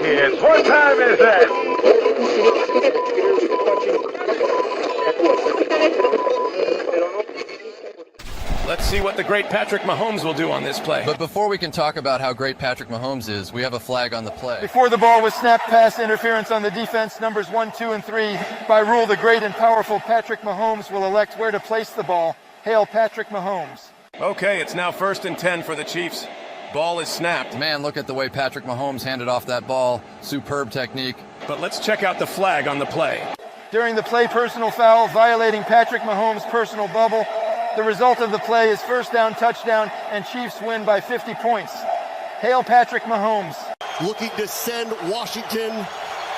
kids. What time is that? Let's see what the great Patrick Mahomes will do on this play. But before we can talk about how great Patrick Mahomes is, we have a flag on the play. Before the ball was snapped, pass interference on the defense, numbers 1, 2, and 3. By rule, the great and powerful Patrick Mahomes will elect where to place the ball. Hail Patrick Mahomes. Okay, it's now 1st and 10 for the Chiefs. Ball is snapped. Man, look at the way Patrick Mahomes handed off that ball. Superb technique. But let's check out the flag on the play. During the play, personal foul, violating Patrick Mahomes' personal bubble. The result of the play is first down, touchdown, and Chiefs win by 50 points. Hail Patrick Mahomes. Looking to send Washington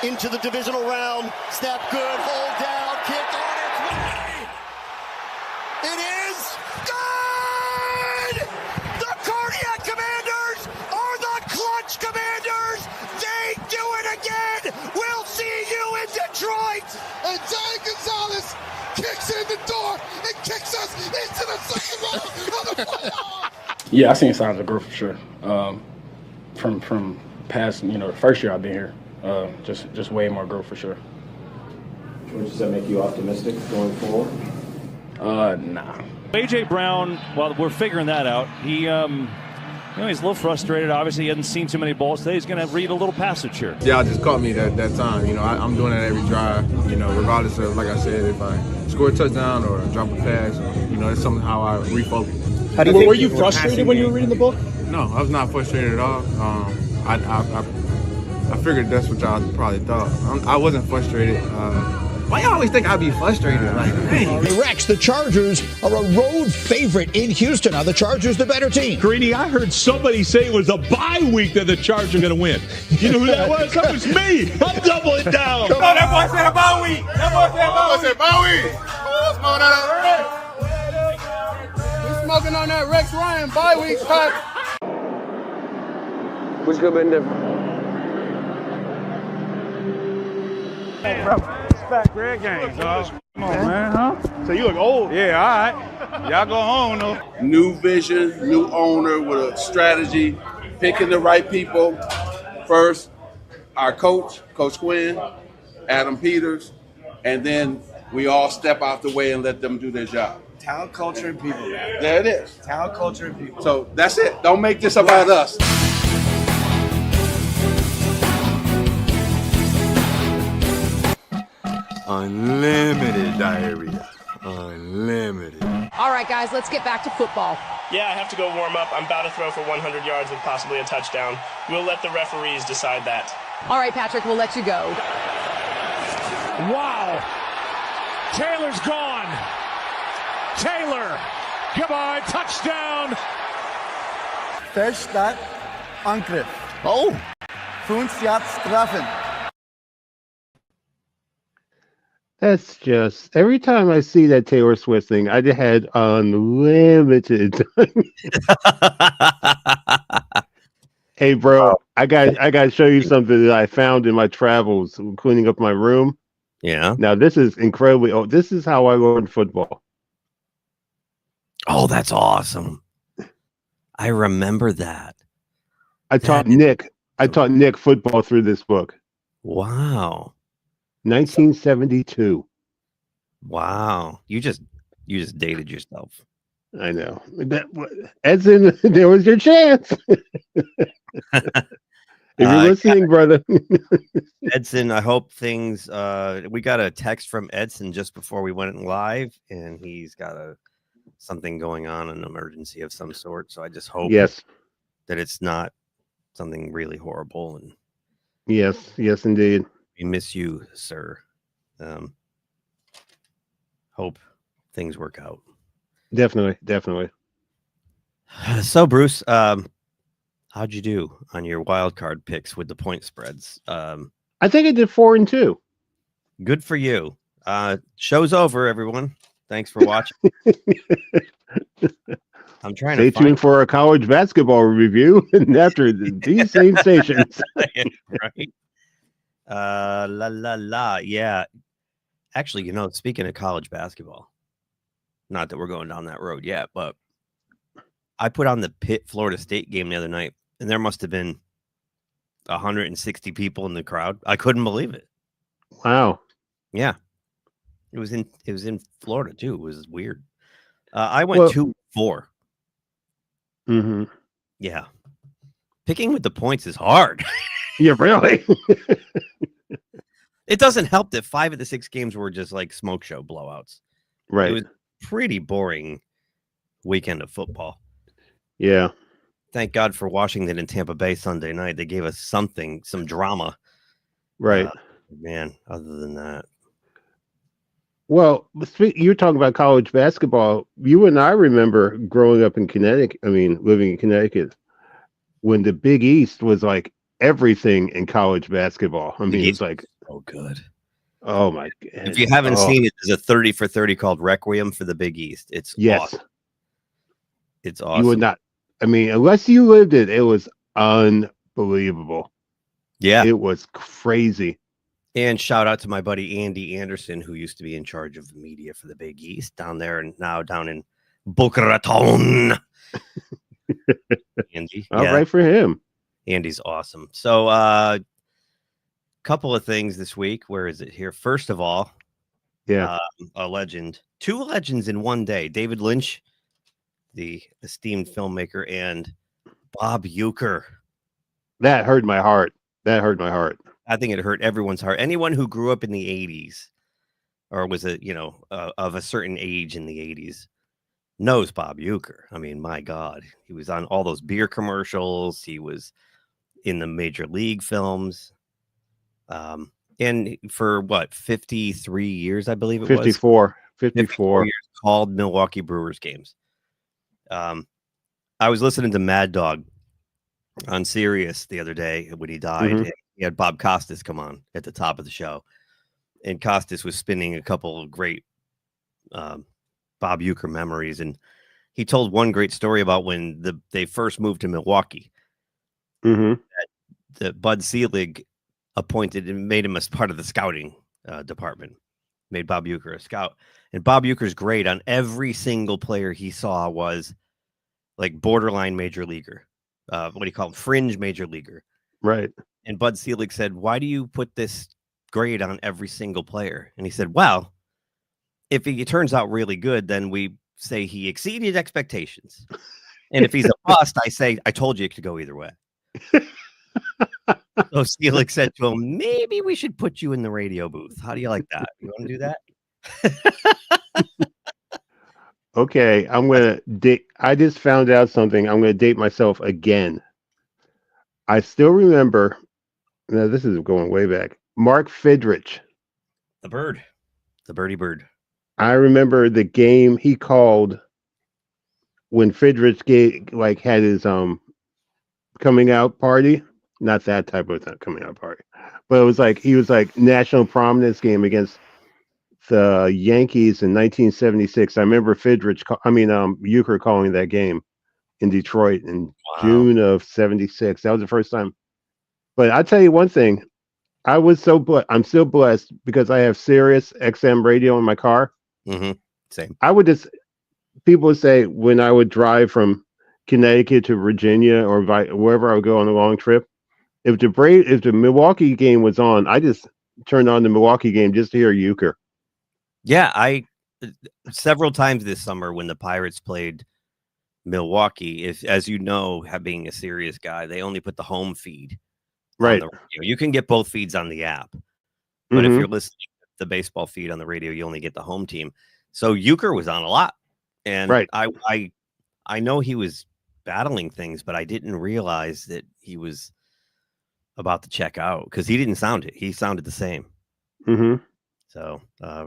into the divisional round. Snap good, hold down, kick on its way. It is good! The Cardiac Commanders are the Clutch Commanders. They do it again. We'll see you in Detroit. And Zay Gonzalez kicks in the door and kicks us into the second round of the playoffs. Yeah, I seen signs of growth for sure. From past, the first year I've been here, just way more growth for sure. Does that make you optimistic going forward? Nah. A.J. Brown, well, we're figuring that out. He, he's a little frustrated. Obviously, he hasn't seen too many balls today. He's going to read a little passage here. Yeah, it just caught me that time. I'm doing that every drive, regardless of, like I said, if I score a touchdown or drop a pass, it's something how I refocus. Were you frustrated when you were reading the book? No, I was not frustrated at all. I figured that's what y'all probably thought. I wasn't frustrated. Why y'all always think I'd be frustrated? Rex, the Chargers are a road favorite in Houston. Now the Chargers the better team. Greeny, I heard somebody say it was a bye week that the Chargers are going to win. You know who that was? That was me. I'm doubling down. No, that boy said a bye week. That boy said bye week. Who's smoking on that Rex? We're smoking on that Rex Ryan bye week cut. Which could have been different. Hey, bro. Back red games, dog. Come on, man, huh? So you look old. Yeah, all right. Y'all go home, though. New vision, new owner with a strategy, picking the right people. First, our coach, Coach Quinn, Adam Peters, and then we all step out the way and let them do their job. Talent, culture, and people. There it is. Talent, culture, and people. So that's it. Don't make this about us. Unlimited diarrhea. Unlimited. All right, guys, let's get back to football. Yeah, I have to go warm up. I'm about to throw for 100 yards and possibly a touchdown. We'll let the referees decide that. All right, Patrick, we'll let you go. Wow. Taylor's gone. Taylor. Come on, touchdown. First start, Angriff. Oh. 5 Yards Strafen. That's just every time I see that Taylor Swift thing, I just had unlimited time. Hey, bro, I got to show you something that I found in my travels cleaning up my room. Yeah. Now this is incredibly. Oh, this is how I learned football. Oh, that's awesome. I remember that. I taught Nick football through this book. Wow. 1972. Wow. You just dated yourself. I know. Edson, there was your chance. If you're listening, brother. Edson, I hope things we got a text from Edson just before we went live, and he's got something going on, an emergency of some sort. So I just hope that it's not something really horrible. And yes, indeed. We miss you, sir. Hope things work out. Definitely. So, Bruce, how'd you do on your wild card picks with the point spreads? I think I did 4-2. Good for you. Show's over, everyone. Thanks for watching. I'm trying to stay tuned for a college basketball review and after these same stations. Right. Yeah. Actually, speaking of college basketball, not that we're going down that road yet, but I put on the Pitt Florida State game the other night, and there must have been 160 people in the crowd. I couldn't believe it. Wow. Yeah. It was in Florida too. It was weird. I went 2-4. Mm-hmm. Yeah. Picking with the points is hard. Yeah, really. It doesn't help that 5 of the 6 games were just like smoke show blowouts. Right. It was pretty boring weekend of football. Yeah. Thank God for Washington and Tampa Bay Sunday night. They gave us some drama. Right. Man, other than that. Well, you're talking about college basketball. You and I remember growing up in Connecticut. I mean, living in Connecticut, when the Big East was like everything in college basketball. I mean, it was like so good. Oh my God! If you haven't seen it, there's a 30 for 30 called Requiem for the Big East. It's awesome. It's awesome. You would not. I mean, unless you lived it, it was unbelievable. Yeah, it was crazy. And shout out to my buddy Andy Anderson, who used to be in charge of the media for the Big East down there, and now down in Boca Raton. Andy, all right for him. Andy's awesome. So, couple of things this week. Where is it here? First of all, a legend, 2 legends in one day. David Lynch, the esteemed filmmaker, and Bob Uecker. That hurt my heart. That hurt my heart. I think it hurt everyone's heart. Anyone who grew up in the 80s or was of a certain age in the 80s knows Bob Uecker. I mean, my God, he was on all those beer commercials. He was in the Major League films. And for 53 years, I believe it 54 years, called Milwaukee Brewers games. I was listening to Mad Dog on Sirius the other day when he died. Mm-hmm. He had Bob Costas come on at the top of the show, and Costas was spinning a couple of great Bob Uecker memories, and he told one great story about when they first moved to Milwaukee. Mm-hmm. That Bud Selig appointed and made him as part of the scouting department, made Bob Uecker a scout. And Bob Uecker's grade on every single player he saw was like borderline major leaguer. What do you call him? Fringe major leaguer. Right. And Bud Selig said, "Why do you put this grade on every single player?" And he said, "Well, if he turns out really good, then we say he exceeded expectations. And if he's a bust, I say, I told you it could go either way." So Selig said to him, "Maybe we should put you in the radio booth. How do you like that? You want to do that?" Okay, I'm going to date. I just found out something. I'm going to date myself again. I still remember, now this is going way back, Mark Fidrich. The bird. The birdie bird. I remember the game he called when Fidrich had his coming out party. Not that type of coming out party. But it was he was national prominence game against the Yankees in 1976. I remember Uecker calling that game in Detroit in June of 76. That was the first time. But I'll tell you one thing. I was I'm still blessed because I have Sirius XM radio in my car. Mm-hmm. Same. People would say when I would drive from Connecticut to Virginia or wherever I would go on a long trip, if the Milwaukee game was on, I just turned on the Milwaukee game just to hear Uecker. Yeah, I several times this summer when the Pirates played Milwaukee, as you know, being a serious guy, they only put the home feed. Right. On the radio. You can get both feeds on the app, but if you're listening to the baseball feed on the radio, you only get the home team. So Uecker was on a lot, and I know he was battling things, but I didn't realize that he was about to check out because he didn't sound it. He sounded the same. Mm-hmm. So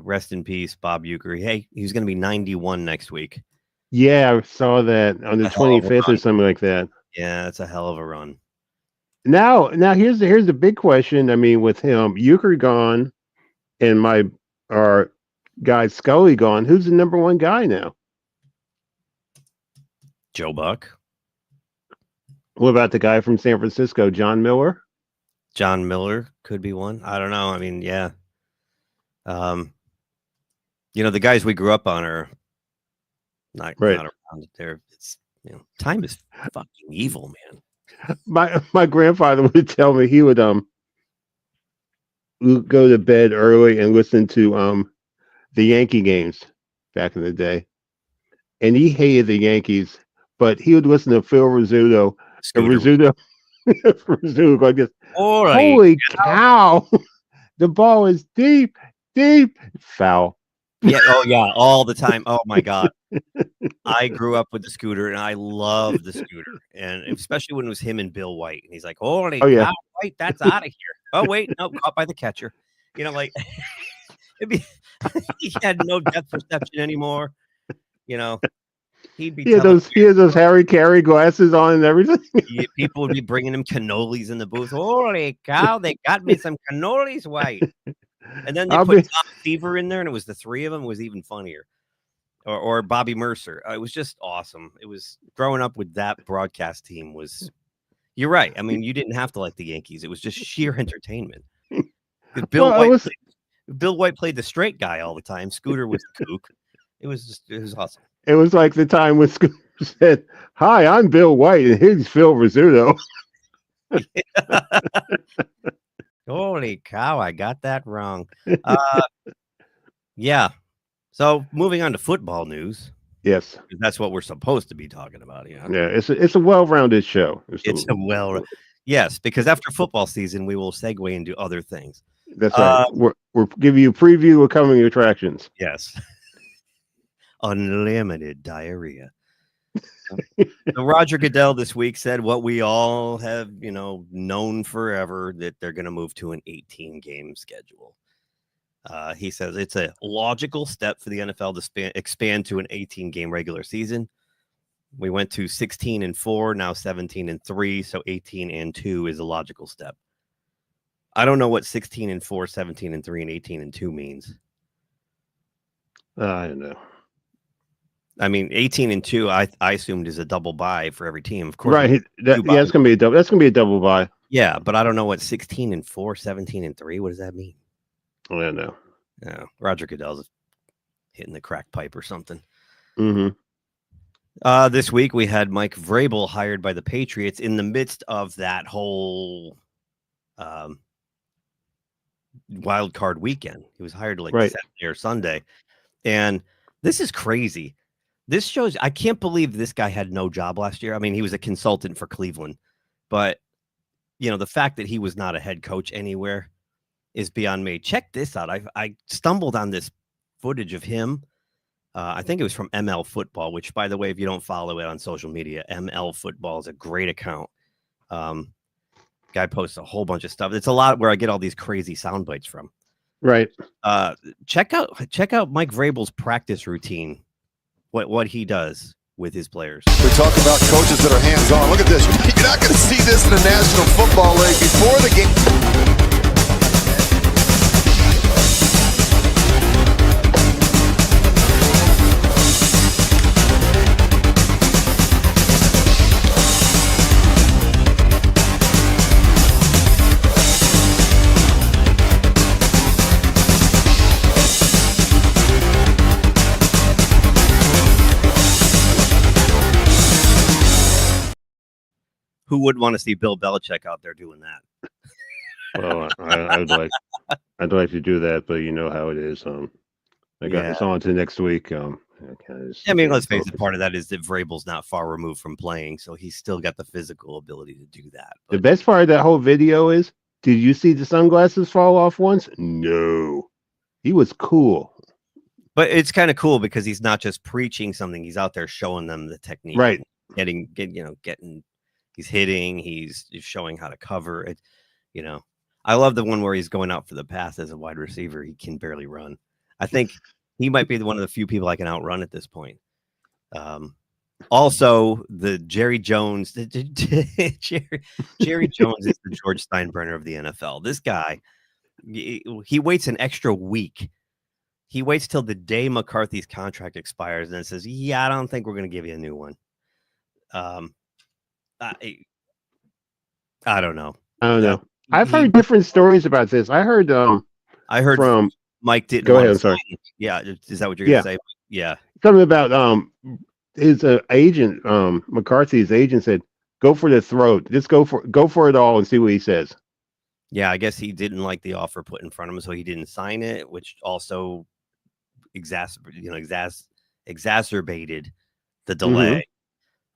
rest in peace, Bob Uecker. Hey, he's going to be 91 next week. Yeah, I saw that on the 25th or something like that. Yeah, it's a hell of a run. Now here's the big question. I mean, with him, Uecker gone, and our guy Scully gone. Who's the number one guy now? Joe Buck. What about the guy from San Francisco, John Miller? John Miller could be one. I don't know. I mean, yeah. The guys we grew up on are not around there. It's time is fucking evil, man. My grandfather would tell me he would go to bed early and listen to the Yankee games back in the day, and he hated the Yankees, but he would listen to Phil Rizzuto. And Rizzuto like this. Holy cow! The ball is deep, foul. Yeah. Oh, yeah. All the time. Oh, my God. I grew up with the Scooter, and I loved the Scooter, and especially when it was him and Bill White. And he's like, "Holy cow, White, that's out of here!" Oh, wait, no, caught by the catcher. You know, like he had no depth perception anymore. You know, he'd be he had those Harry Carey glasses on and everything. People would be bringing him cannolis in the booth. Holy cow, they got me some cannolis, White. And then they put Tom Seaver in there, and it was the three of them. It was even funnier. Or Bobby Mercer. It was just awesome. It was growing up with that broadcast team was. You're right. I mean, you didn't have to like the Yankees. It was just sheer entertainment. Bill White played the straight guy all the time. Scooter was the kook. It was awesome. It was like the time when Scooter said, "Hi, I'm Bill White, and here's Phil Rizzuto." Holy cow! I got that wrong. Yeah. So moving on to football news. Yes, that's what we're supposed to be talking about. Yeah, it's a well-rounded show. Yes, because after football season, we will segue into other things. That's right. We're giving you a preview of coming attractions. Yes, unlimited diarrhea. So Roger Goodell this week said what we all have, known forever, that they're going to move to an 18-game schedule. He says it's a logical step for the NFL to expand to an 18-game regular season. We went to 16-4, now 17-3, so 18-2 is a logical step. I don't know what 16-4, 17-3, and 18-2 means. I don't know. I mean, 18-2, I assumed is a double bye for every team. Of course, right? That's gonna be a double. That's gonna be a double bye. Yeah, but I don't know what 16-4, 17-3. What does that mean? I don't know. Yeah, Roger Goodell's hitting the crack pipe or something. Mm-hmm. This week we had Mike Vrabel hired by the Patriots in the midst of that whole wild card weekend. He was hired like Saturday or Sunday, and this is crazy. This shows I can't believe this guy had no job last year. I mean, he was a consultant for Cleveland, but the fact that he was not a head coach anywhere is beyond me. Check this out. I stumbled on this footage of him. I think it was from ML Football, which, by the way, if you don't follow it on social media, ML Football is a great account. Guy posts a whole bunch of stuff. It's a lot where I get all these crazy sound bites from. Right. Check out Mike Vrabel's practice routine. What he does with his players. We talk about coaches that are hands-on. Look at this. You're not going to see this in the National Football League before the game. Who would want to see Bill Belichick out there doing that? Well, I'd like to do that, but you know how it is. I got this on to next week. I mean, let's face it. Part of that is that Vrabel's not far removed from playing, so he's still got the physical ability to do that. But the best part of that whole video is, did you see the sunglasses fall off once? No, he was cool. But it's kind of cool because he's not just preaching something; he's out there showing them the technique, right? Getting. He's hitting. He's showing how to cover it. I love the one where he's going out for the pass as a wide receiver. He can barely run. I think he might be one of the few people I can outrun at this point. Also, the Jerry Jones. Jerry Jones is the George Steinbrenner of the NFL. This guy, he waits an extra week. He waits till the day McCarthy's contract expires and then says, "Yeah, I don't think we're going to give you a new one." I don't know. I've heard different stories about this. I heard from Mike didn't. Go ahead. I'm sorry. Yeah, is that what you're gonna say? Yeah, something about his agent. McCarthy's agent said, Go for the throat. Just go for it all and see what he says. Yeah, I guess he didn't like the offer put in front of him, so he didn't sign it, which also exacerbated the delay.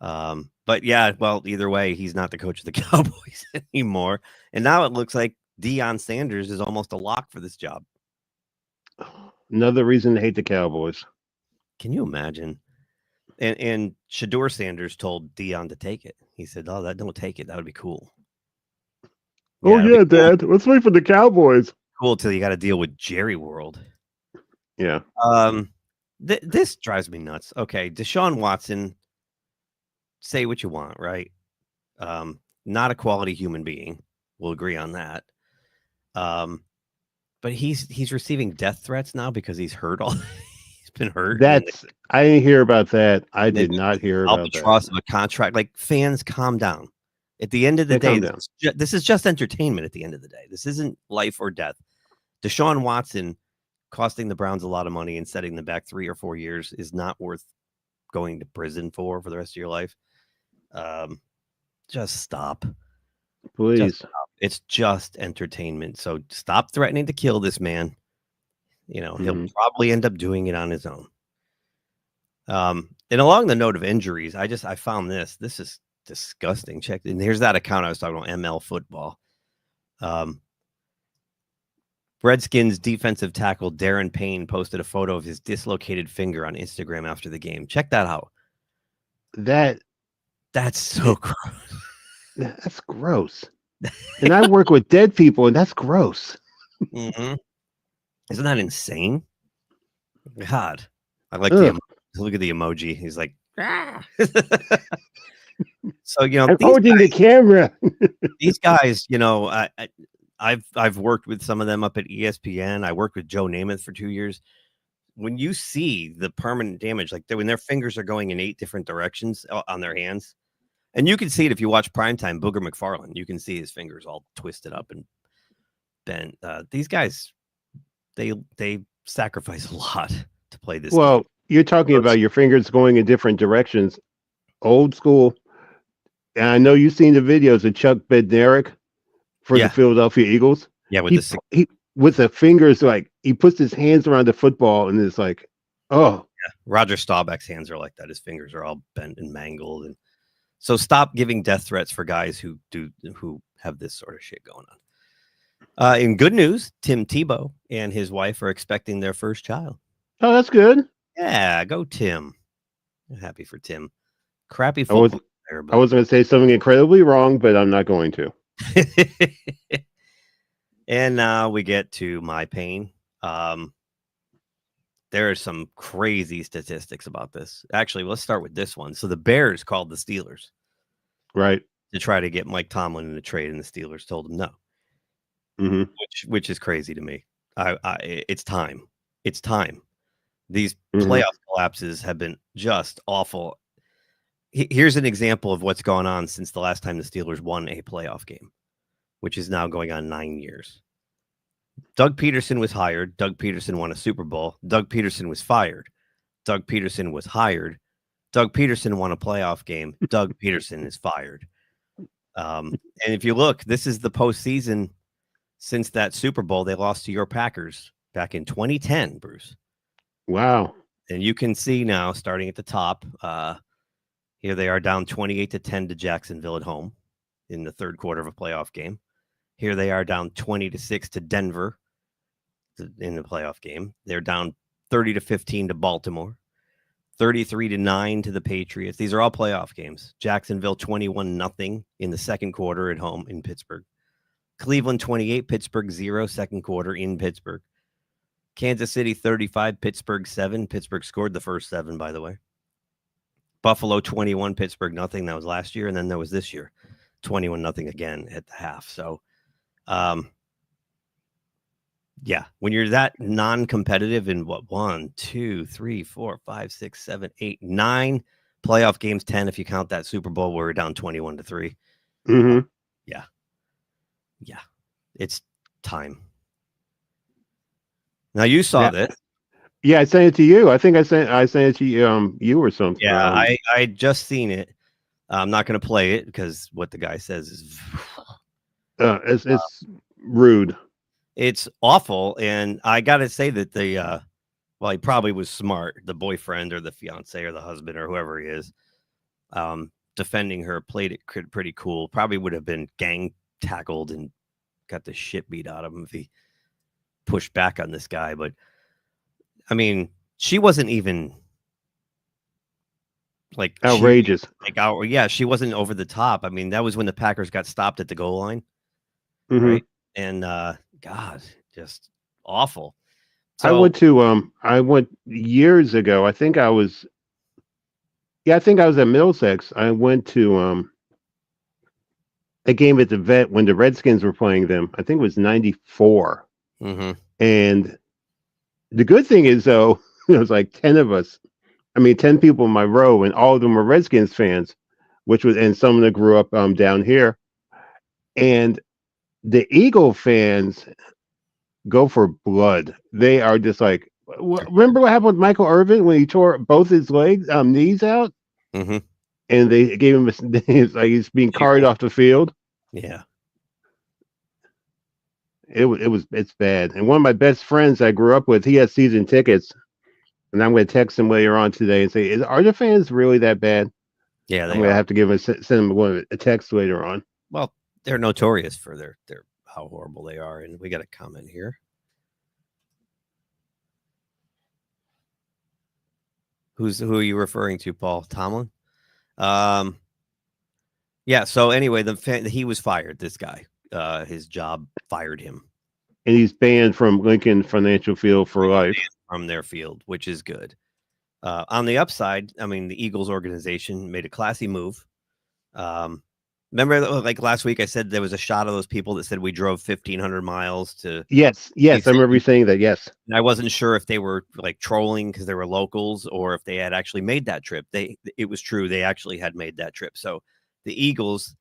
But yeah, well, either way, he's not the coach of the Cowboys anymore. And now it looks like Deion Sanders is almost a lock for this job. Another reason to hate the Cowboys. Can you imagine? And Shador Sanders told Deion to take it. He said, "Oh, don't take it. That would be cool." Yeah, Dad. Cool. Let's wait for the Cowboys. Cool till you got to deal with Jerry World. Yeah. This drives me nuts. Okay, Deshaun Watson. Say what you want, right? Not a quality human being. We'll agree on that. But he's receiving death threats now because he's hurt all. He's been hurt. I didn't hear about that. I did not hear about that. Albatross of a contract. Like, fans, calm down. At the end of the day, this is just entertainment. At the end of the day, this isn't life or death. Deshaun Watson costing the Browns a lot of money and setting them back 3 or 4 years is not worth going to prison for the rest of your life. Just stop. Please. Just stop. It's just entertainment. So stop threatening to kill this man. He'll probably end up doing it on his own. And along the note of injuries, I found this. This is disgusting. Check. And here's that account I was talking about, ML Football. Redskins defensive tackle Darren Payne posted a photo of his dislocated finger on Instagram after the game. Check that out. That's so gross. That's gross. And I work with dead people, and that's gross. Mm-hmm. Isn't that insane? God, I like look at the emoji. He's like, ah. So I'm holding the camera. These guys, I've worked with some of them up at ESPN. I worked with Joe Namath for 2 years. When you see the permanent damage, like when their fingers are going in 8 different directions on their hands, and you can see it if you watch Primetime, Booger McFarland, you can see his fingers all twisted up and bent. These guys, they sacrifice a lot to play this. Well, you're talking about your fingers going in different directions. Old school. And I know you've seen the videos of Chuck Bednarik for the Philadelphia Eagles. Yeah, with the fingers, like he puts his hands around the football and it's like, oh. Yeah. Roger Staubach's hands are like that. His fingers are all bent and mangled. And so stop giving death threats for guys who have this sort of shit going on. In good news, Tim Tebow and his wife are expecting their first child. Oh, that's good. Yeah, go Tim. I'm happy for Tim. Crappy football. I was going to say something incredibly wrong, but I'm not going to. And now we get to my pain. There are some crazy statistics about this. Actually, let's start with this one. So the Bears called the Steelers, right, to try to get Mike Tomlin in a trade, and the Steelers told him no, which is crazy to me. It's time. It's time. These playoff collapses have been just awful. Here's an example of what's gone on since the last time the Steelers won a playoff game, which is now going on 9 years. Doug Peterson was hired. Doug Peterson won a Super Bowl. Doug Peterson was fired. Doug Peterson was hired. Doug Peterson won a playoff game. Doug Peterson is fired. And if you look, this is the postseason since that Super Bowl. They lost to your Packers back in 2010, Bruce. Wow. And you can see now, starting at the top, here they are down 28-10 to Jacksonville at home in the third quarter of a playoff game. Here they are down 20-6 to Denver in the playoff game. They're down 30-15 to Baltimore, 33-9 to the Patriots. These are all playoff games. Jacksonville 21-0 in the second quarter at home in Pittsburgh. Cleveland 28, Pittsburgh 0, second quarter in Pittsburgh. Kansas City 35, Pittsburgh 7. Pittsburgh scored the first 7, by the way. Buffalo 21, Pittsburgh nothing. That was last year, and then there was this year 21-0 again at the half. So, yeah, when you're that non-competitive in 1, 2, 3, 4, 5, 6, 7, 8, 9 playoff games, 10 if you count that Super Bowl where we're down 21-3. Yeah, it's time. Now you saw this. Yeah, I sent it to you. I think I sent it to you or something. Yeah, I just seen it. I'm not going to play it because what the guy says is it's rude. It's awful, and I got to say that he probably was smart. The boyfriend or the fiance or the husband or whoever he is, defending her, played it pretty cool. Probably would have been gang tackled and got the shit beat out of him if he pushed back on this guy. But I mean, she wasn't even like outrageous. She wasn't over the top. I mean, that was when the Packers got stopped at the goal line, right? And God, just awful. So, I went years ago. I think I was at Middlesex. I went to a game at the Vet when the Redskins were playing them. I think it was 94. And the good thing is, though, it was like 10 of us. 10 people in my row, and all of them were Redskins fans, and some of them grew up down here. And the Eagle fans go for blood. They are just like, remember what happened with Michael Irvin when he tore both his knees out? And they gave him he's being carried off the field. Yeah. It's bad. And one of my best friends I grew up with, he has season tickets. And I'm going to text him later on today and say, are the fans really that bad? Yeah, I'm going to have to send him a text later on. Well, they're notorious for their how horrible they are. And we got a comment here. Who are you referring to, Paul? Tomlin? Yeah, so anyway, he was fired, this guy. His job fired him. And he's banned from Lincoln Financial Field for life. From their field, which is good. On the upside, the Eagles organization made a classy move. Remember, like last week, I said there was a shot of those people that said we drove 1,500 miles to. Yes, I remember you saying that. Yes, and I wasn't sure if they were like trolling because they were locals or if they had actually made that trip. It was true; they actually had made that trip. So the Eagles,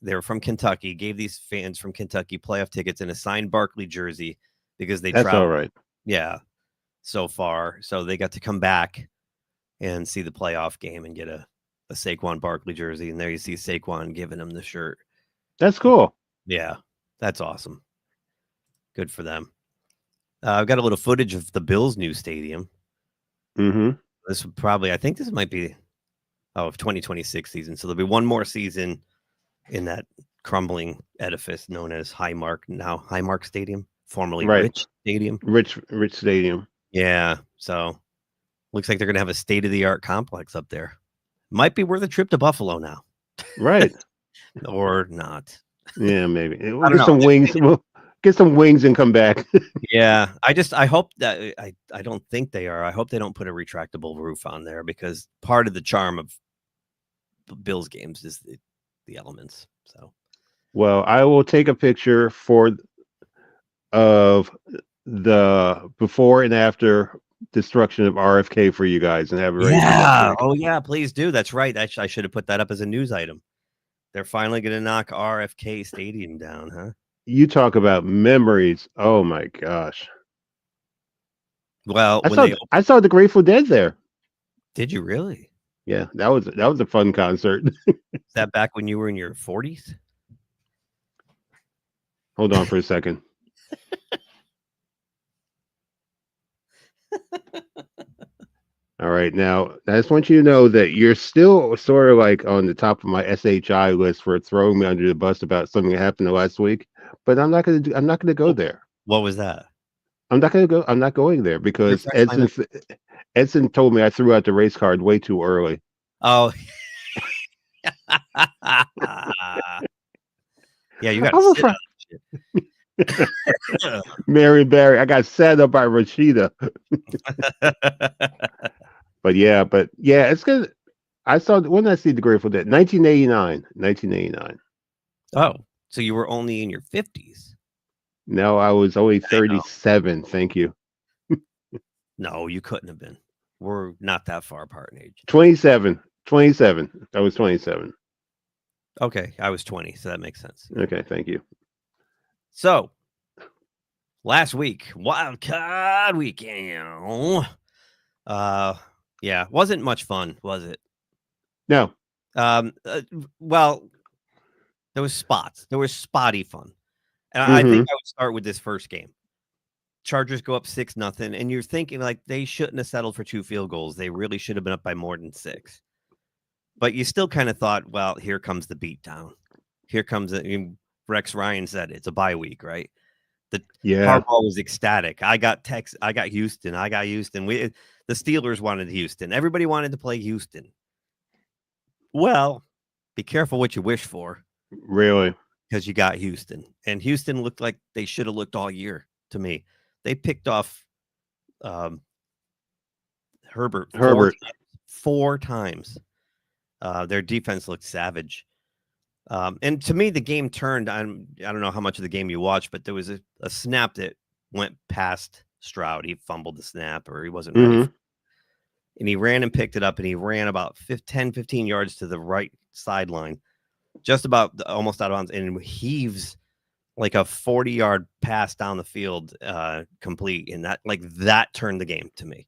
they're from Kentucky, gave these fans from Kentucky playoff tickets and a signed Barkley jersey because they. That's traveled. all right. Yeah. So far, so they got to come back and see the playoff game and get a Saquon Barkley jersey, and there you see Saquon giving him the shirt. That's cool. Yeah, that's awesome. Good for them. I've got a little footage of the Bills' new stadium. This would probably, I think this might be, 2026 season. So there'll be one more season in that crumbling edifice known as Highmark Stadium, formerly Rich Stadium. Rich Stadium. Yeah, so looks like they're going to have a state-of-the-art complex up there. Might be worth a trip to Buffalo now. Right. Or not. Yeah, maybe. We'll get some wings. We'll get some wings and come back. Yeah, I hope that I don't think they are. I hope they don't put a retractable roof on there because part of the charm of Bills games is the elements. So, well, I will take a picture of the before and after destruction of RFK for you guys and have it ready. Yeah. Oh yeah, please do. That's right. I should have put that up as a news item. They're finally going to knock RFK Stadium down, huh? You talk about memories. Oh my gosh. Well, I saw the Grateful Dead there. Did you really? Yeah, that was a fun concert. Is that back when you were in your 40s? Hold on for a second. All right, now I just want you to know that you're still sort of like on the top of my SHI list for throwing me under the bus about something that happened last week. But I'm not gonna go there. What was that? I'm not going there because Edson told me I threw out the race card way too early. Oh. Yeah, you got to sit on shit. Mary Barry, I got set up by Rashida. But yeah, it's good. When did I see the Grateful Dead? 1989. Oh, so you were only in your 50s? No, I was only 37. Thank you. No, you couldn't have been. We're not that far apart in age. 27. I was 27. Okay, I was 20, so that makes sense. Okay, thank you. So, last week, Wild Card Weekend. Yeah, wasn't much fun, was it? No. Well, there was spots. There was spotty fun. And I think I would start with this first game. Chargers go up 6-0, and you're thinking like they shouldn't have settled for 2 field goals. They really should have been up by more than 6. But you still kind of thought, well, here comes the beatdown. Here comes it. Rex Ryan said it's a bye week, right? Harbaugh was ecstatic. I got Houston. The Steelers wanted Houston. Everybody wanted to play Houston. Well, be careful what you wish for. Really? Because you got Houston. And Houston looked like they should have looked all year to me. They picked off Herbert. 4 times. Their defense looked savage. And to me, the game turned. I don't know how much of the game you watched, but there was a snap that went past Stroud. He fumbled the snap, or he wasn't ready. And he ran and picked it up, and he ran about 10, 15 yards to the right sideline, just about almost out of bounds, and heaves like a 40-yard pass down the field complete. And that turned the game to me.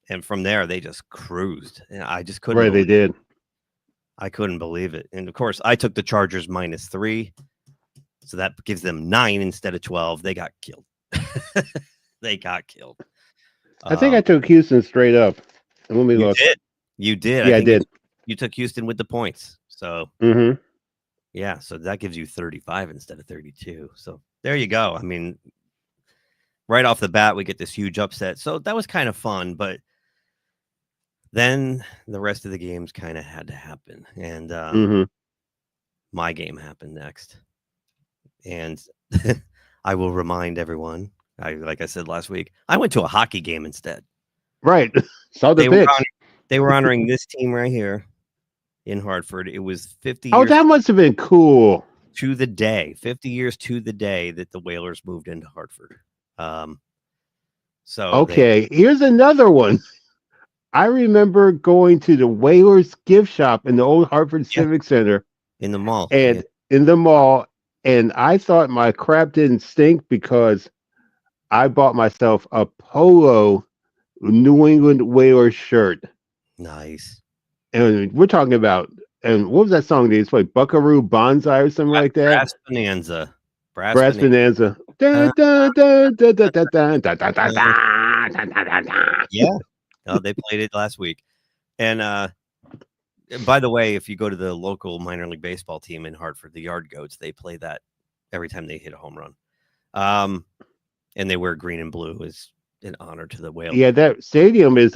And from there, they just cruised. And I just couldn't. Right, they did. I couldn't believe it. And of course, I took the Chargers -3. So that gives them 9 instead of 12. They got killed. They got killed. I think I took Houston straight up. And let me look. You did. Yeah, I did. You took Houston with the points. So, yeah. So that gives you 35 instead of 32. So there you go. I mean, right off the bat, we get this huge upset. So that was kind of fun. But then the rest of the games kind of had to happen. And my game happened next. And I will remind everyone, like I said last week, I went to a hockey game instead. Right. Saw the pitch. They were honoring this team right here in Hartford. It was 50 years. Oh, that must have been cool. To the day. 50 years to the day that the Whalers moved into Hartford. Here's another one. I remember going to the Whalers gift shop in the old Hartford Civic Center. In the mall. And in the mall. And I thought my crap didn't stink because I bought myself a polo New England Whalers shirt. Nice. And we're talking about, and what was that song they used to play? Buckaroo Banzai or something like that? Brass Bonanza. Brass Bonanza. Yeah. No, they played it last week. And by the way, if you go to the local minor league baseball team in Hartford, the Yard Goats, they play that every time they hit a home run. And they wear green and blue as an honor to the Whalers. Yeah, that stadium is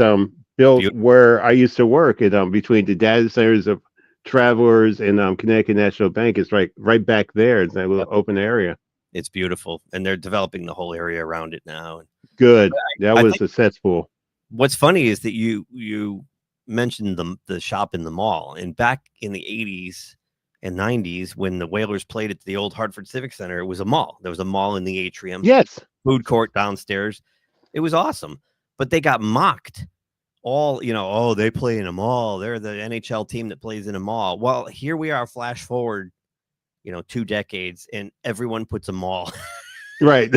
built where I used to work at between the data centers of Travelers and Connecticut National Bank. It's right back there. It's that little open area. It's beautiful, and they're developing the whole area around it now. Good. That was successful. What's funny is that you mentioned the shop in the mall, and back in the 80s and 90s when the Whalers played at the old Hartford Civic Center, it was a mall. There was a mall in the atrium. Yes. Food court downstairs. It was awesome, but they got mocked. All, they play in a mall. They're the NHL team that plays in a mall. Well, here we are, flash forward, 2 decades, and everyone puts a mall. Right.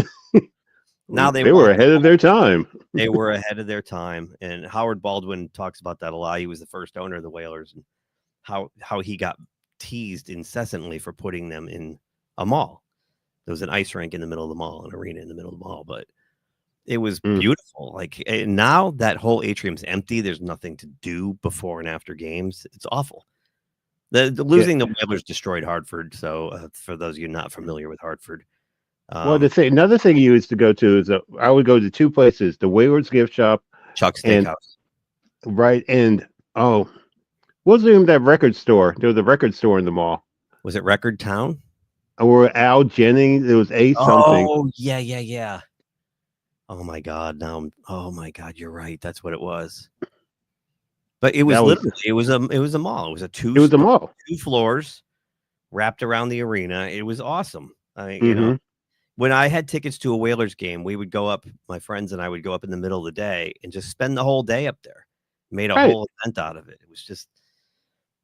Now they were ahead of their time. They were ahead of their time. And Howard Baldwin talks about that a lot. He was the first owner of the Whalers, and how he got teased incessantly for putting them in a mall. There was an ice rink in the middle of the mall, an arena in the middle of the mall, but it was beautiful. Like now that whole atrium's empty. There's nothing to do before and after games. It's awful. The losing the Whalers destroyed Hartford. So for those of you not familiar with Hartford, another thing you used to go to is I would go to 2 places: the Whalers gift shop, Chuck's Steakhouse. Right, and what was the name of that record store? There was a record store in the mall. Was it Record Town? Or Al Jennings? It was something. Oh yeah. Oh my God! Oh my God! You're right. That's what it was. But it was literally it was a mall. It was a mall. 2 floors wrapped around the arena. It was awesome. When I had tickets to a Whalers game, we would go up. My friends and I would go up in the middle of the day and just spend the whole day up there. Made a whole event out of it. It was just,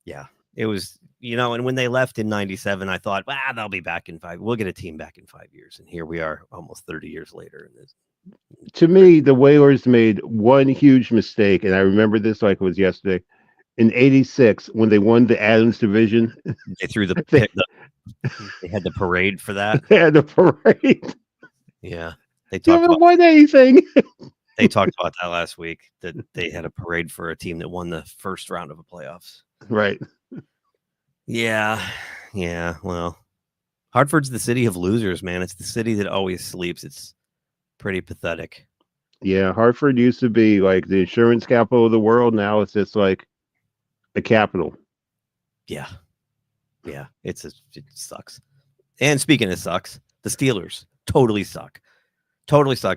it was. And when they left in '97, I thought, they'll be back in 5. We'll get a team back in 5 years, and here we are, almost 30 years later. To me, the Whalers made one huge mistake, and I remember this like it was yesterday. in '86 when they won the Adams division. They threw they had the parade for that. They had the parade. Yeah, they You talked haven't about won anything. they talked about that last week, that they had a parade for a team that won the first round of the playoffs. Right. Yeah. Well, Hartford's the city of losers, man. It's the city that always sleeps. It's pretty pathetic. Yeah, Hartford used to be like the insurance capital of the world. Now it's just like a capital. Yeah. It sucks. And speaking of sucks, the Steelers totally suck.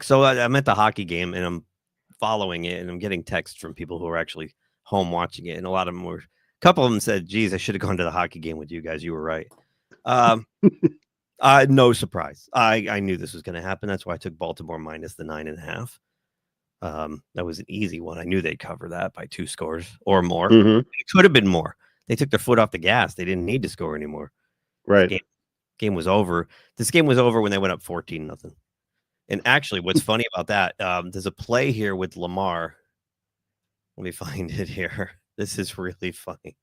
So I'm at the hockey game and I'm following it, and I'm getting texts from people who are actually home watching it, and a couple of them said, "Geez, I should have gone to the hockey game with you guys. You were right." No surprise. I knew this was going to happen. That's why I took Baltimore minus the 9.5. That was an easy one. I knew they'd cover that by 2 scores or more. Mm-hmm. It could have been more. They took their foot off the gas. They didn't need to score anymore. Right. Game was over. This game was over when they went up 14-0. And actually, what's funny about that, there's a play here with Lamar. Let me find it here. This is really funny.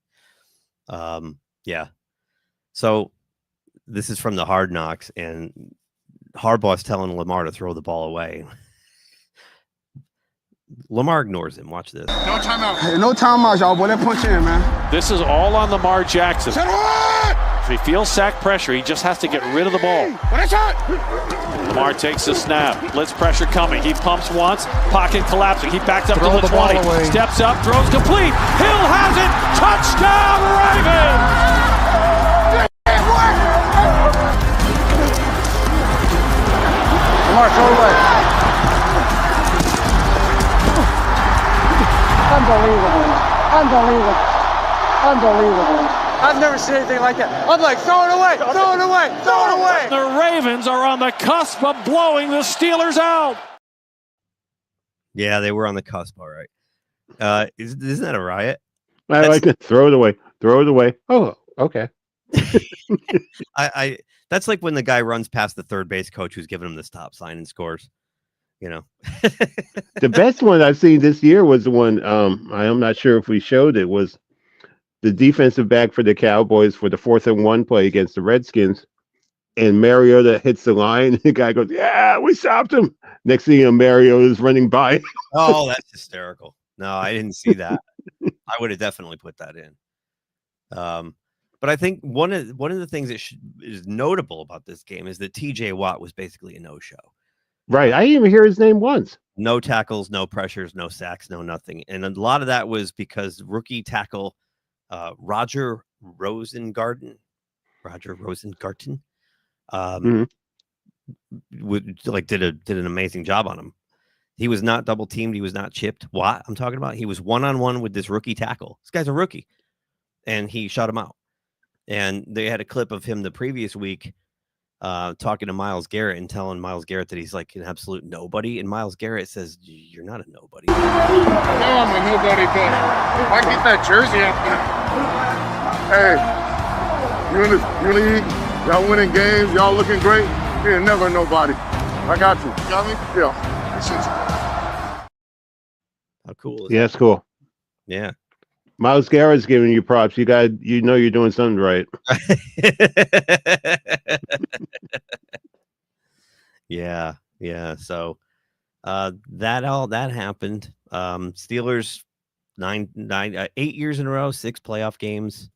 Yeah. So this is from the Hard Knocks, and Harbaugh's telling Lamar to throw the ball away. Lamar ignores him. Watch this. No timeout. Hey, no timeout, y'all. Boy, they're punching in, man. This is all on Lamar Jackson. If he feels sack pressure, he just has to get rid of the ball. Lamar takes the snap. Blitz pressure coming. He pumps once. Pocket collapsing. He backs up to the 20. Steps up. Throws complete. Hill has it. Touchdown, Ravens! Lamar, throw away. Unbelievable. I've never seen anything like that. I'm like, throw it away. The Ravens are on the cusp of blowing the Steelers out. Yeah, they were on the cusp, all right. Isn't that a riot? I like to throw it away. Oh, okay. That's like when the guy runs past the third base coach who's giving him the stop sign and scores. You know, the best one I've seen this year was the one. I'm not sure if we showed it, was the defensive back for the Cowboys for the 4th and 1 play against the Redskins, and Mariota hits the line. The guy goes, "Yeah, we stopped him." Next thing you know, Mariota's running by. Oh, that's hysterical. No, I didn't see that. I would have definitely put that in. But I think one of the things that is notable about this game is that TJ Watt was basically a no-show. Right. I didn't even hear his name once. No tackles, no pressures, no sacks, no nothing. And a lot of that was because rookie tackle Roger Rosengarten did an amazing job on him. He was not double teamed. He was not chipped. Watt, I'm talking about. He was one-on-one with this rookie tackle. This guy's a rookie, and he shut him out. And they had a clip of him the previous week talking to Myles Garrett and telling Myles Garrett that he's like an absolute nobody. And Myles Garrett says, "You're not a nobody." No, I'm a nobody, but if I get that jersey up there. Hey, you in the league, y'all winning games, y'all looking great. You're never a nobody. I got you. You got me? Yeah. Appreciate you. How cool is that? That's cool. Yeah. Myles Garrett's giving you props. You know you're doing something right. Yeah. So that happened. Steelers 8 years in a row, 6 playoff games.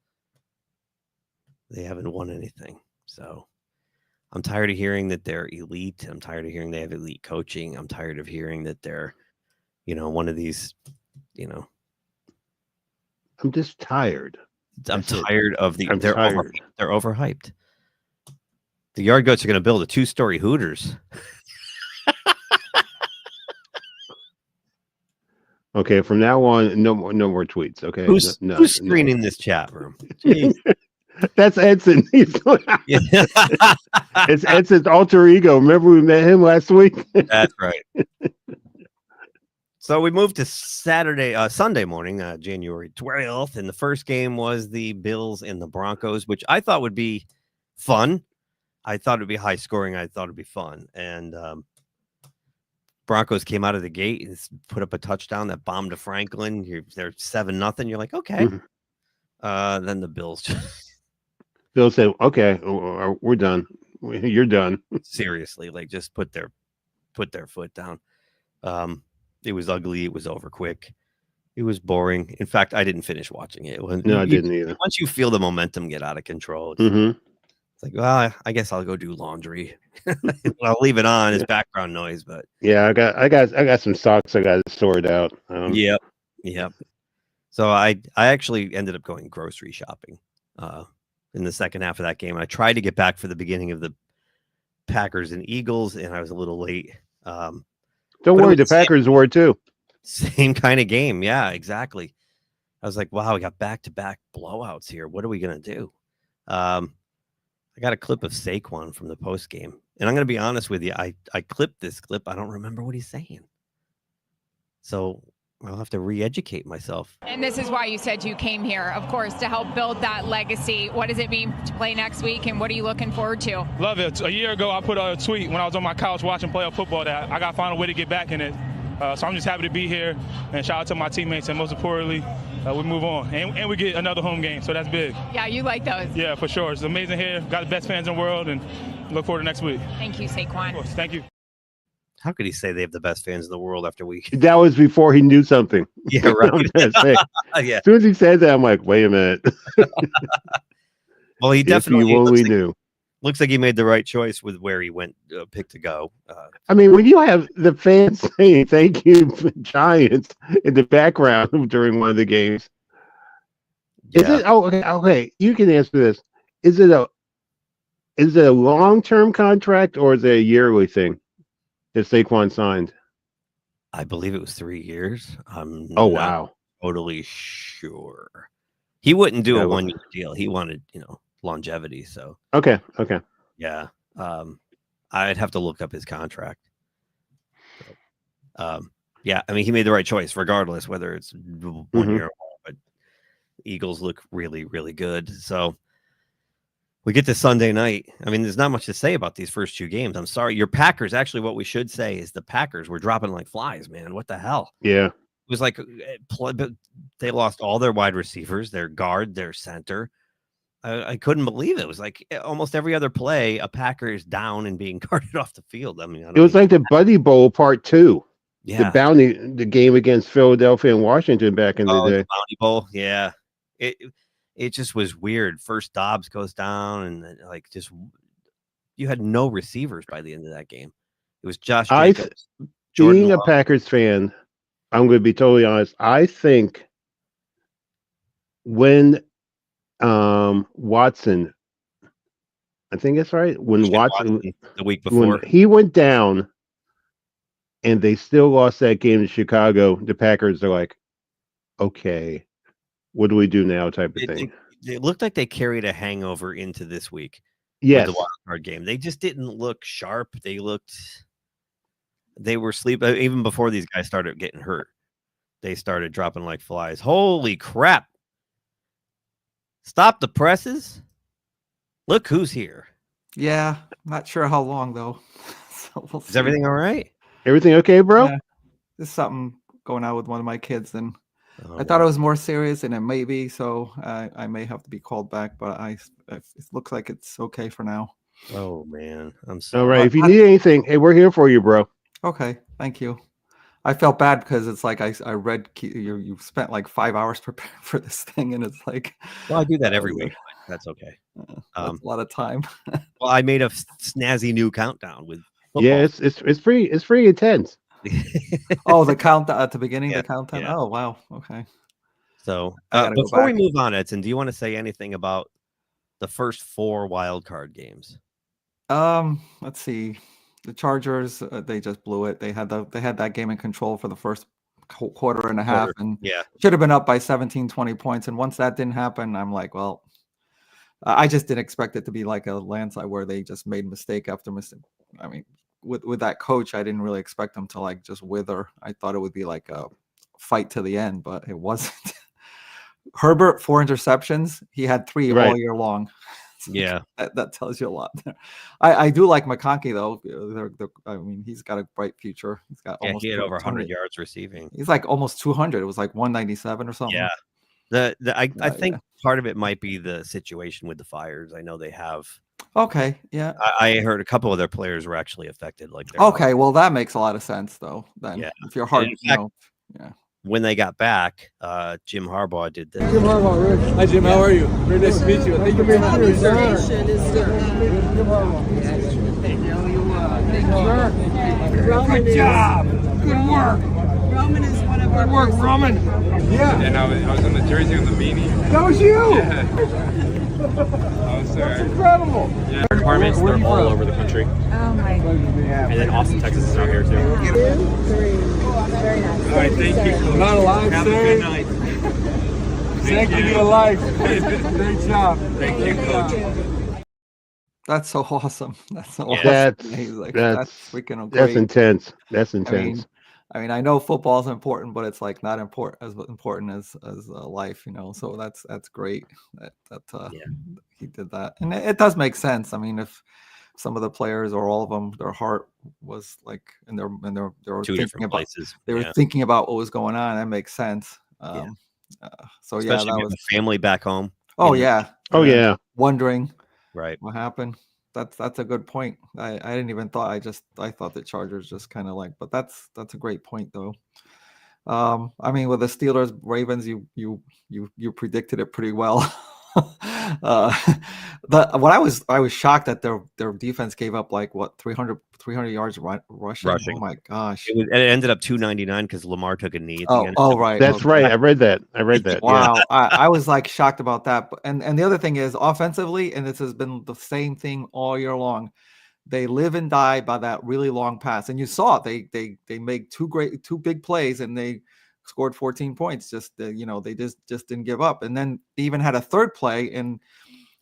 They haven't won anything. So I'm tired of hearing that they're elite. I'm tired of hearing they have elite coaching. I'm tired of hearing that they're, one of these, I'm just tired. I'm tired of they're overhyped. The Yard Goats are going to build a 2-story Hooters. Okay, from now on, no more tweets. Okay, who's screening this chat room? That's Edson. It's Edson's alter ego. Remember we met him last week? That's right. So we moved to Sunday morning, January 12th, and the first game was the Bills and the Broncos, which I thought would be fun. I thought it'd be high scoring. I thought it'd be fun. And Broncos came out of the gate and put up a touchdown that bombed to Franklin. They're 7-0. You're like, okay. Then the Bills. Bill said, "Okay, we're done. You're done." Seriously, like just put their foot down. It was ugly. It was over quick. It was boring. In fact, I didn't finish watching it. No, I didn't either. Once you feel the momentum get out of control, it's like, well, I guess I'll go do laundry. I'll leave it on as background noise. But yeah, I got some socks I got to sort out. Yep. So I actually ended up going grocery shopping in the second half of that game. I tried to get back for the beginning of the Packers and Eagles, and I was a little late. Don't worry, the Packers were too. Same kind of game. Yeah, exactly. I was like, wow, we got back-to-back blowouts here. What are we going to do? I got a clip of Saquon from the post game, and I'm going to be honest with you. I clipped this clip. I don't remember what he's saying. So I'll have to re-educate myself. And this is why you said you came here, of course, to help build that legacy. What does it mean to play next week, and what are you looking forward to? Love it. A year ago, I put a tweet when I was on my couch watching playoff football that I got to find a way to get back in it. So I'm just happy to be here, and shout out to my teammates, and most importantly, we move on, and we get another home game, so that's big. Yeah, you like those. Yeah, for sure. It's amazing here. Got the best fans in the world, and look forward to next week. Thank you, Saquon. Of course. Thank you. How could he say they have the best fans in the world after we? That was before he knew something. Yeah, right. Yeah. As soon as he said that, I'm like, wait a minute. Well, he definitely knew. Looks like he made the right choice with where he went, picked to go. I mean, when you have the fans saying "Thank you, Giants" in the background during one of the games, is it? Oh, okay. You can answer this. Is it a long-term contract or is it a yearly thing that Saquon signed? I believe it was 3 years. I'm wow, totally sure. He wouldn't do a 1-year deal. He wanted, longevity. So okay. Yeah. I'd have to look up his contract. Yeah, I mean, he made the right choice, regardless whether it's 1 year or more. But Eagles look really, really good. So we get to Sunday night. I mean, there's not much to say about these first two games. I'm sorry. Your Packers, actually, what we should say is the Packers were dropping like flies, man. What the hell? Yeah. It was like they lost all their wide receivers, their guard, their center. I couldn't believe it. It was like almost every other play, a Packer is down and being carted off the field. I mean, it was like the Buddy Bowl Part 2. Yeah. The game against Philadelphia and Washington back in the day. The Bounty Bowl. Yeah. It just was weird. First Dobbs goes down, and like just you had no receivers by the end of that game. It was Josh Jacobs. Being a Packers fan, I'm going to be totally honest. I think when Watson, I think that's right. When Watson the week before when he went down, and they still lost that game in Chicago, the Packers are like, okay, what do we do now? Type of thing. It looked like they carried a hangover into this week. Yes, with the wild card game. They just didn't look sharp. They were sleeping even before these guys started getting hurt. They started dropping like flies. Holy crap! Stop the presses. Look who's here. Yeah, not sure how long though. So we'll Is everything all right? Everything okay, bro? Yeah. There's something going on with one of my kids, and I thought it was more serious, and it may be. So I may have to be called back, but it looks like it's okay for now. Oh man, I'm sorry. All right. If you need anything, hey, we're here for you, bro. Okay, thank you. I felt bad because it's like I read you spent like 5 hours preparing for this thing, and it's like, well, I do that every week. That's okay. That's a lot of time. Well, I made a snazzy new countdown with football. Yeah, it's pretty intense. Oh, the count at the beginning, the countdown. Yeah. Oh, wow. Okay. So before we move on, Edson, do you want to say anything about the first 4 wild card games? Let's see. The Chargers, they just blew it. They had that game in control for the first quarter and a half, and should have been up by 17, 20 points. And once that didn't happen, I'm like, well, I just didn't expect it to be like a landslide where they just made mistake after mistake. I mean, with that coach, I didn't really expect them to like just wither. I thought it would be like a fight to the end, but it wasn't. Herbert, 4 interceptions. He had 3 all year long. Yeah. That tells you a lot. I do like McConkey though. I mean, he's got a bright future. He's got almost he had over 100 200 yards receiving. He's like almost 200. It was like 197 or something. Yeah. I think part of it might be the situation with the fires. I know they have. Okay. Yeah. I heard a couple of their players were actually affected. Like okay, well that makes a lot of sense though. Then if your heart, when they got back, Jim Harbaugh did this. Jim Harbaugh, Rich. Hi, Jim. How are you? Very nice to meet you. Thank you very much. Good job. Good work. Roman is one of our. Good work, Roman. Yeah. And I was in the jersey on the beanie. That was you. That's incredible. Yeah. Our departments, they're all over the country. Oh my God. And then Austin, Texas is out here too. 2, 3. Very nice. All right, thank you. Coach. Not alive, Have sir. a good night. Thank you, life. Great job. Thank you, Coach. That's so awesome. That's so awesome. That's freaking great. That's intense. That's intense. I mean, I know football is important, but it's like not as important as life, you know. So that's great that he did that, and it does make sense. I mean, if some of the players or all of them, their heart was like, and they were Two different places. They were thinking about what was going on. That makes sense. So especially that was the family back home. Oh yeah. Oh yeah. Wondering what happened. That's a good point. I didn't even thought. I thought the Chargers just kind of like, but that's a great point though. I mean, with the Steelers Ravens, you predicted it pretty well. I was shocked that their defense gave up like what 300 yards rushing. Oh my gosh! It ended up 299 because Lamar took a knee. At the end. Right. That's right. I read that. Wow. Yeah. I was like shocked about that. And the other thing is offensively, and this has been the same thing all year long. They live and die by that really long pass, and you saw it. They made two big plays, and they scored 14 points. Just they just didn't give up. And then they even had a third play, and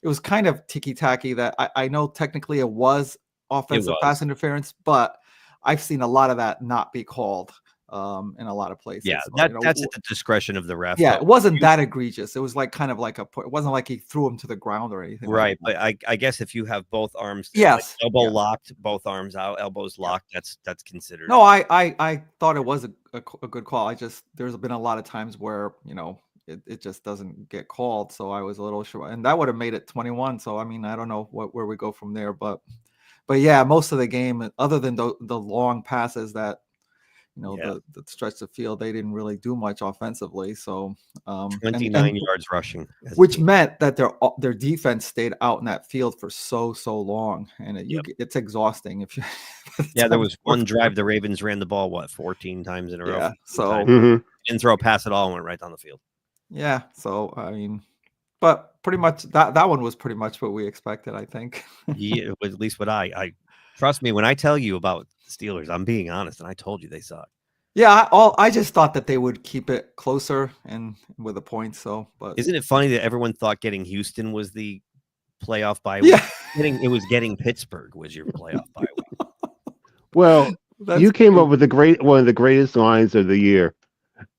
it was kind of ticky-tacky. That I know technically it was offensive pass interference, but I've seen a lot of that not be called in a lot of places. Yeah, that's at the discretion of the ref. Yeah, it wasn't that egregious. It was like kind of like it wasn't like he threw him to the ground or anything. Right, but I guess if you have both arms, yes, like elbow locked, both arms out, elbows locked, that's considered. No, I thought it was a good call. There's been a lot of times where it just doesn't get called, so I was a little sure, and that would have made it 21. So I mean, I don't know where we go from there, but yeah, most of the game, other than the long passes that. The stretch of field, they didn't really do much offensively. So 29 yards rushing, which meant that their defense stayed out in that field for so long, and it's exhausting. If you there was one drive the Ravens ran the ball 14 times in a row. Yeah, so didn't throw a pass at all and went right down the field. Yeah, so I mean, but pretty much that one was pretty much what we expected, I think. Yeah, it was at least what I trust me when I tell you about the Steelers, I'm being honest, and I told you they suck. Yeah, I just thought that they would keep it closer and with a point. So, but isn't it funny that everyone thought getting Houston was the playoff bye week? Yeah, getting Pittsburgh was your playoff bye week. Well, you came up with one of the greatest lines of the year,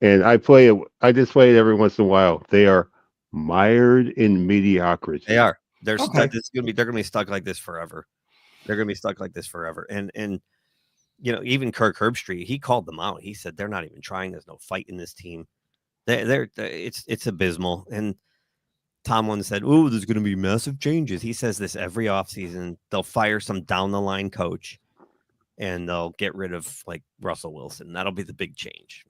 and I just play it every once in a while. They are mired in mediocrity. They are. They're stuck. They're gonna be stuck like this forever. They're gonna be stuck like this forever. And even Kirk Herbstreit, he called them out. He said they're not even trying. There's no fight in this team. It's abysmal. And Tomlin said, "Oh, there's going to be massive changes." He says this every offseason. They'll fire some down the line coach, and they'll get rid of like Russell Wilson. That'll be the big change.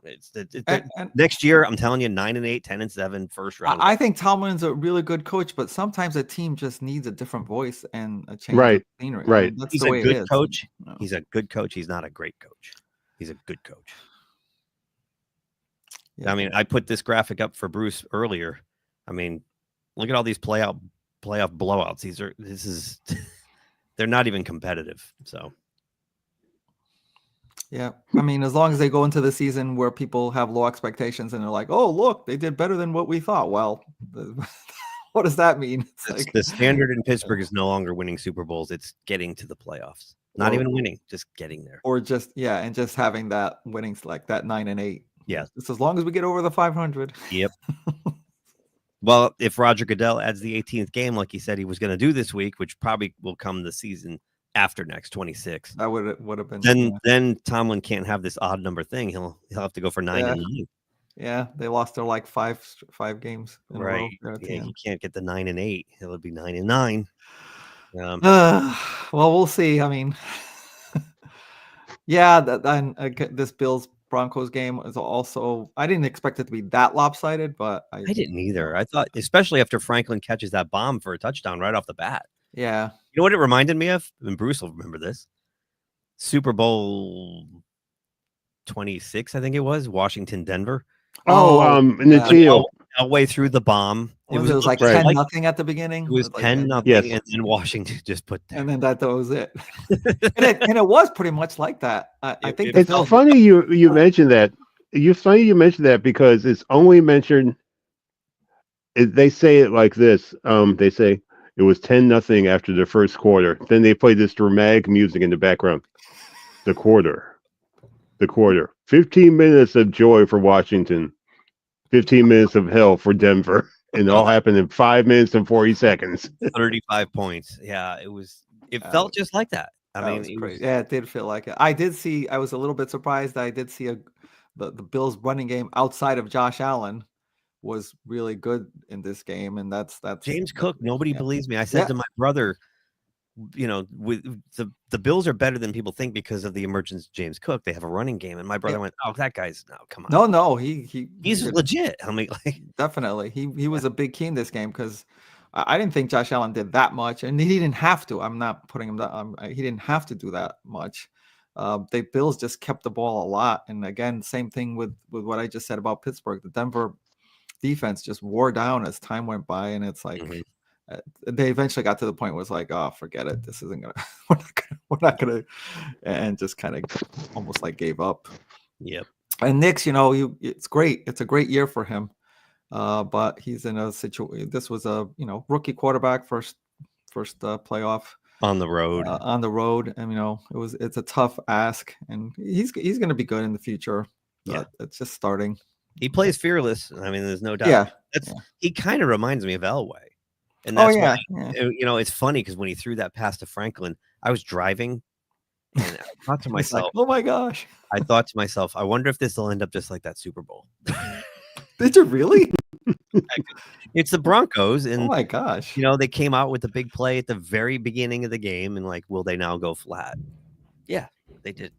Next year, I'm telling you, 9-8, 10-7, first round. I think Tomlin's a really good coach, but sometimes a team just needs a different voice and a change of scenery. Right. I mean, that's He's the way a good it is. coach. No. He's a good coach. He's not a great coach. He's a good coach. Yeah. I mean, I put this graphic up for Bruce earlier. I mean, look at all these playoff blowouts. They're not even competitive. So. Yeah, I mean, as long as they go into the season where people have low expectations and they're like, "Oh, look, they did better than what we thought." Well, what does that mean? The standard in Pittsburgh is no longer winning Super Bowls; it's getting to the playoffs. Not even winning, just getting there. Or just having that winnings like that 9-8. Yeah, just as long as we get over the 500. Yep. Well, if Roger Goodell adds the 18th game like he said he was going to do this week, which probably will come the season after next 26, that would have been. Then Tomlin can't have this odd number thing. He'll have to go for 9 and 9. Yeah, they lost their like five games in a row. Yeah, he can't get the 9 and 8. It'll be 9 and 9. Well, we'll see. I mean, yeah, this Bills Broncos game is also. I didn't expect it to be that lopsided, but I didn't either. I thought, especially after Franklin catches that bomb for a touchdown right off the bat. Yeah. You know what it reminded me of? And Bruce will remember this. Super Bowl 26, I think it was, Washington, Denver. In the teal. Halfway through the bomb. It was like 10-0 at the beginning. It was 10-0, yes. and then Washington just put down. And then that was it. and it was pretty much like that. I think it's funny you mentioned that. Funny you mentioned that because it's only mentioned. They say it like this. They say it was 10-0 after the first quarter. Then they play this dramatic music in the background. The quarter. 15 minutes of joy for Washington. 15 minutes of hell for Denver. And it all happened in 5 minutes and 40 seconds. 35 points. Yeah, it felt just like that. I mean, it did feel like it. I was a little bit surprised. I did see the Bills running game outside of Josh Allen was really good in this game. And that's James Cook. Nobody believes me. I said to my brother, with the Bills are better than people think because of the emergence of James Cook. They have a running game, and my brother went, "Oh, that guy's come on." No, he's legit. I mean, definitely, he was a big key in this game because I didn't think Josh Allen did that much, and he didn't have to. I'm not putting him down. He didn't have to do that much. The Bills just kept the ball a lot, and again, same thing with what I just said about Pittsburgh. The Denver defense just wore down as time went by, and it's like. Mm-hmm. They eventually got to the point where it's like, oh, forget it. This isn't gonna. We're not gonna, and just kind of almost like gave up. Yep. And Knicks, it's great. It's a great year for him, but he's in a situation. This was a rookie quarterback first playoff on the road. And it's a tough ask, and he's going to be good in the future. Yeah, it's just starting. He plays fearless. I mean, there's no doubt. Yeah, he kind of reminds me of Elway. And that's why, it's funny because when he threw that pass to Franklin, I was driving and I thought to myself, like, oh my gosh. I thought to myself, I wonder if this will end up just like that Super Bowl. Did you really? It's the Broncos. And oh my gosh. They came out with the big play at the very beginning of the game. And like, will they now go flat? Yeah, they did.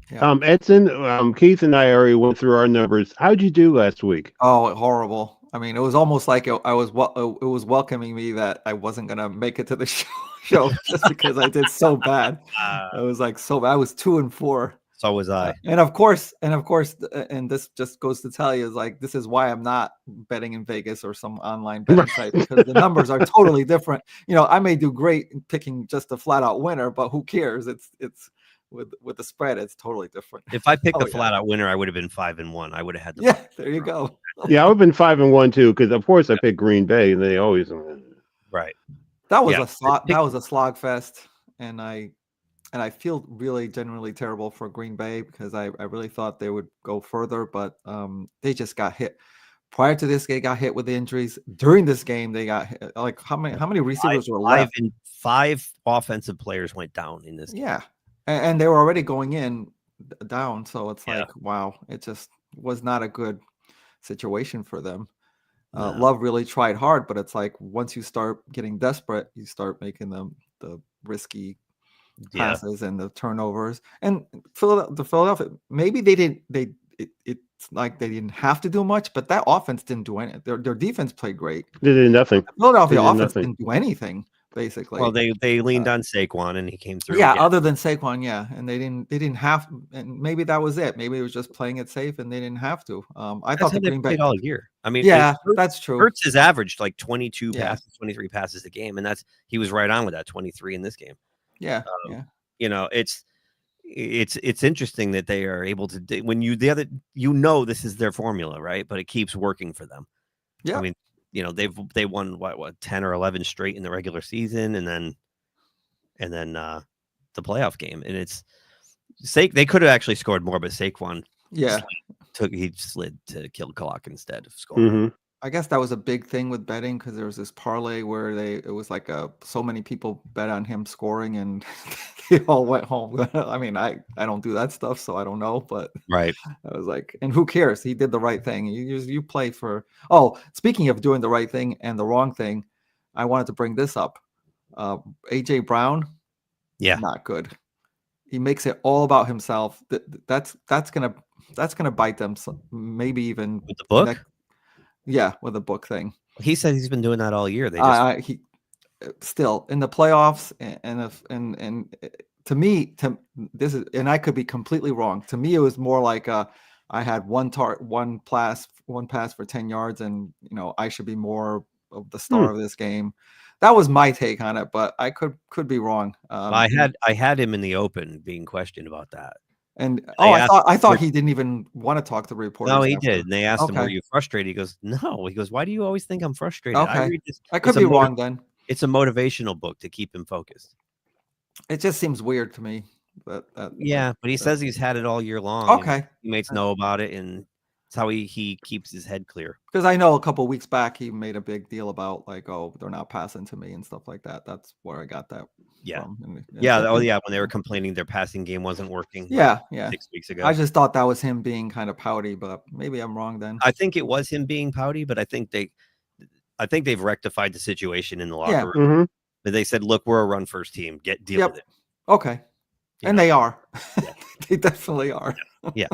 Yeah. Edson, Keith and I already went through our numbers. How'd you do last week? Oh, horrible. I mean, it was almost like it was welcoming me that I wasn't gonna make it to the show just because I did so bad. It was like so bad. I was 2-4. So was I. And of course, and this just goes to tell you is like this is why I'm not betting in Vegas or some online betting site because the numbers are totally different. I may do great in picking just a flat out winner, but who cares? It's with the spread, it's totally different. If I picked the flat out winner, I would have been 5-1. I would have had there you go. Yeah, I would have been 5-1 too, because of course I picked Green Bay, and they always right. That was a slog. That was a slog fest, and I feel really genuinely terrible for Green Bay because I really thought they would go further, but they just got hit. Prior to this, they got hit with the injuries. During this game, they got hit. Like how many receivers were left? Five offensive players went down in this game. Yeah. And they were already going in down. So it's like, wow, it just was not a good situation for them. Love really tried hard, but it's like once you start getting desperate, you start making the risky passes and the turnovers. And Philadelphia, maybe they didn't. It's like they didn't have to do much, but that offense didn't do anything. Their defense played great. They did nothing. Philadelphia offense didn't do anything. Basically, well, they leaned on Saquon and he came through. Yeah, other than Saquon, and they didn't have, and maybe that was it. Maybe it was just playing it safe, and they didn't have to. I thought the Green Bay all year. I mean, that's true. Hurts has averaged like 22 passes, 23 passes a game, and he was right on with that 23 in this game. Yeah, it's interesting that they are able to this is their formula, right? But it keeps working for them. Yeah, I mean. They won what 10 or 11 straight in the regular season, and then the playoff game, and they could have actually scored more, but Saquon he slid to kill clock instead of scoring. Mm-hmm. I guess that was a big thing with betting because there was this parlay where it was like so many people bet on him scoring and they all went home. I mean, I don't do that stuff, so I don't know, but Right. I was like, and who cares? He did the right thing. You play for. Oh, speaking of doing the right thing and the wrong thing, I wanted to bring this up. AJ Brown, not good. He makes it all about himself. That's gonna bite them. Maybe even with the book. With the book thing. He said he's been doing that all year. They just he still in the playoffs, and to me, this is, and I could be completely wrong. To me, it was more like I had one pass for 10 yards, and I should be more of the star of this game. That was my take on it, but I could be wrong. I had him in the open being questioned about that. And I thought he didn't even want to talk to reporters. No, he did. And they asked him, "Were you frustrated?" He goes, "No." He goes, "Why do you always think I'm frustrated?" Okay, I could be wrong then. It's a motivational book to keep him focused. It just seems weird to me. But he says he's had it all year long. Okay, teammates know about it, and it's how he keeps his head clear. Because I know a couple of weeks back he made a big deal about like, oh, they're not passing to me and stuff like that. That's where I got that. From. When they were complaining their passing game wasn't working. 6 weeks ago. I just thought that was him being kind of pouty, but maybe I'm wrong then. I think it was him being pouty, but I think they've rectified the situation in the locker room. But they said, "Look, we're a run first team. Deal with it." Okay, and they are. They definitely are. Yeah.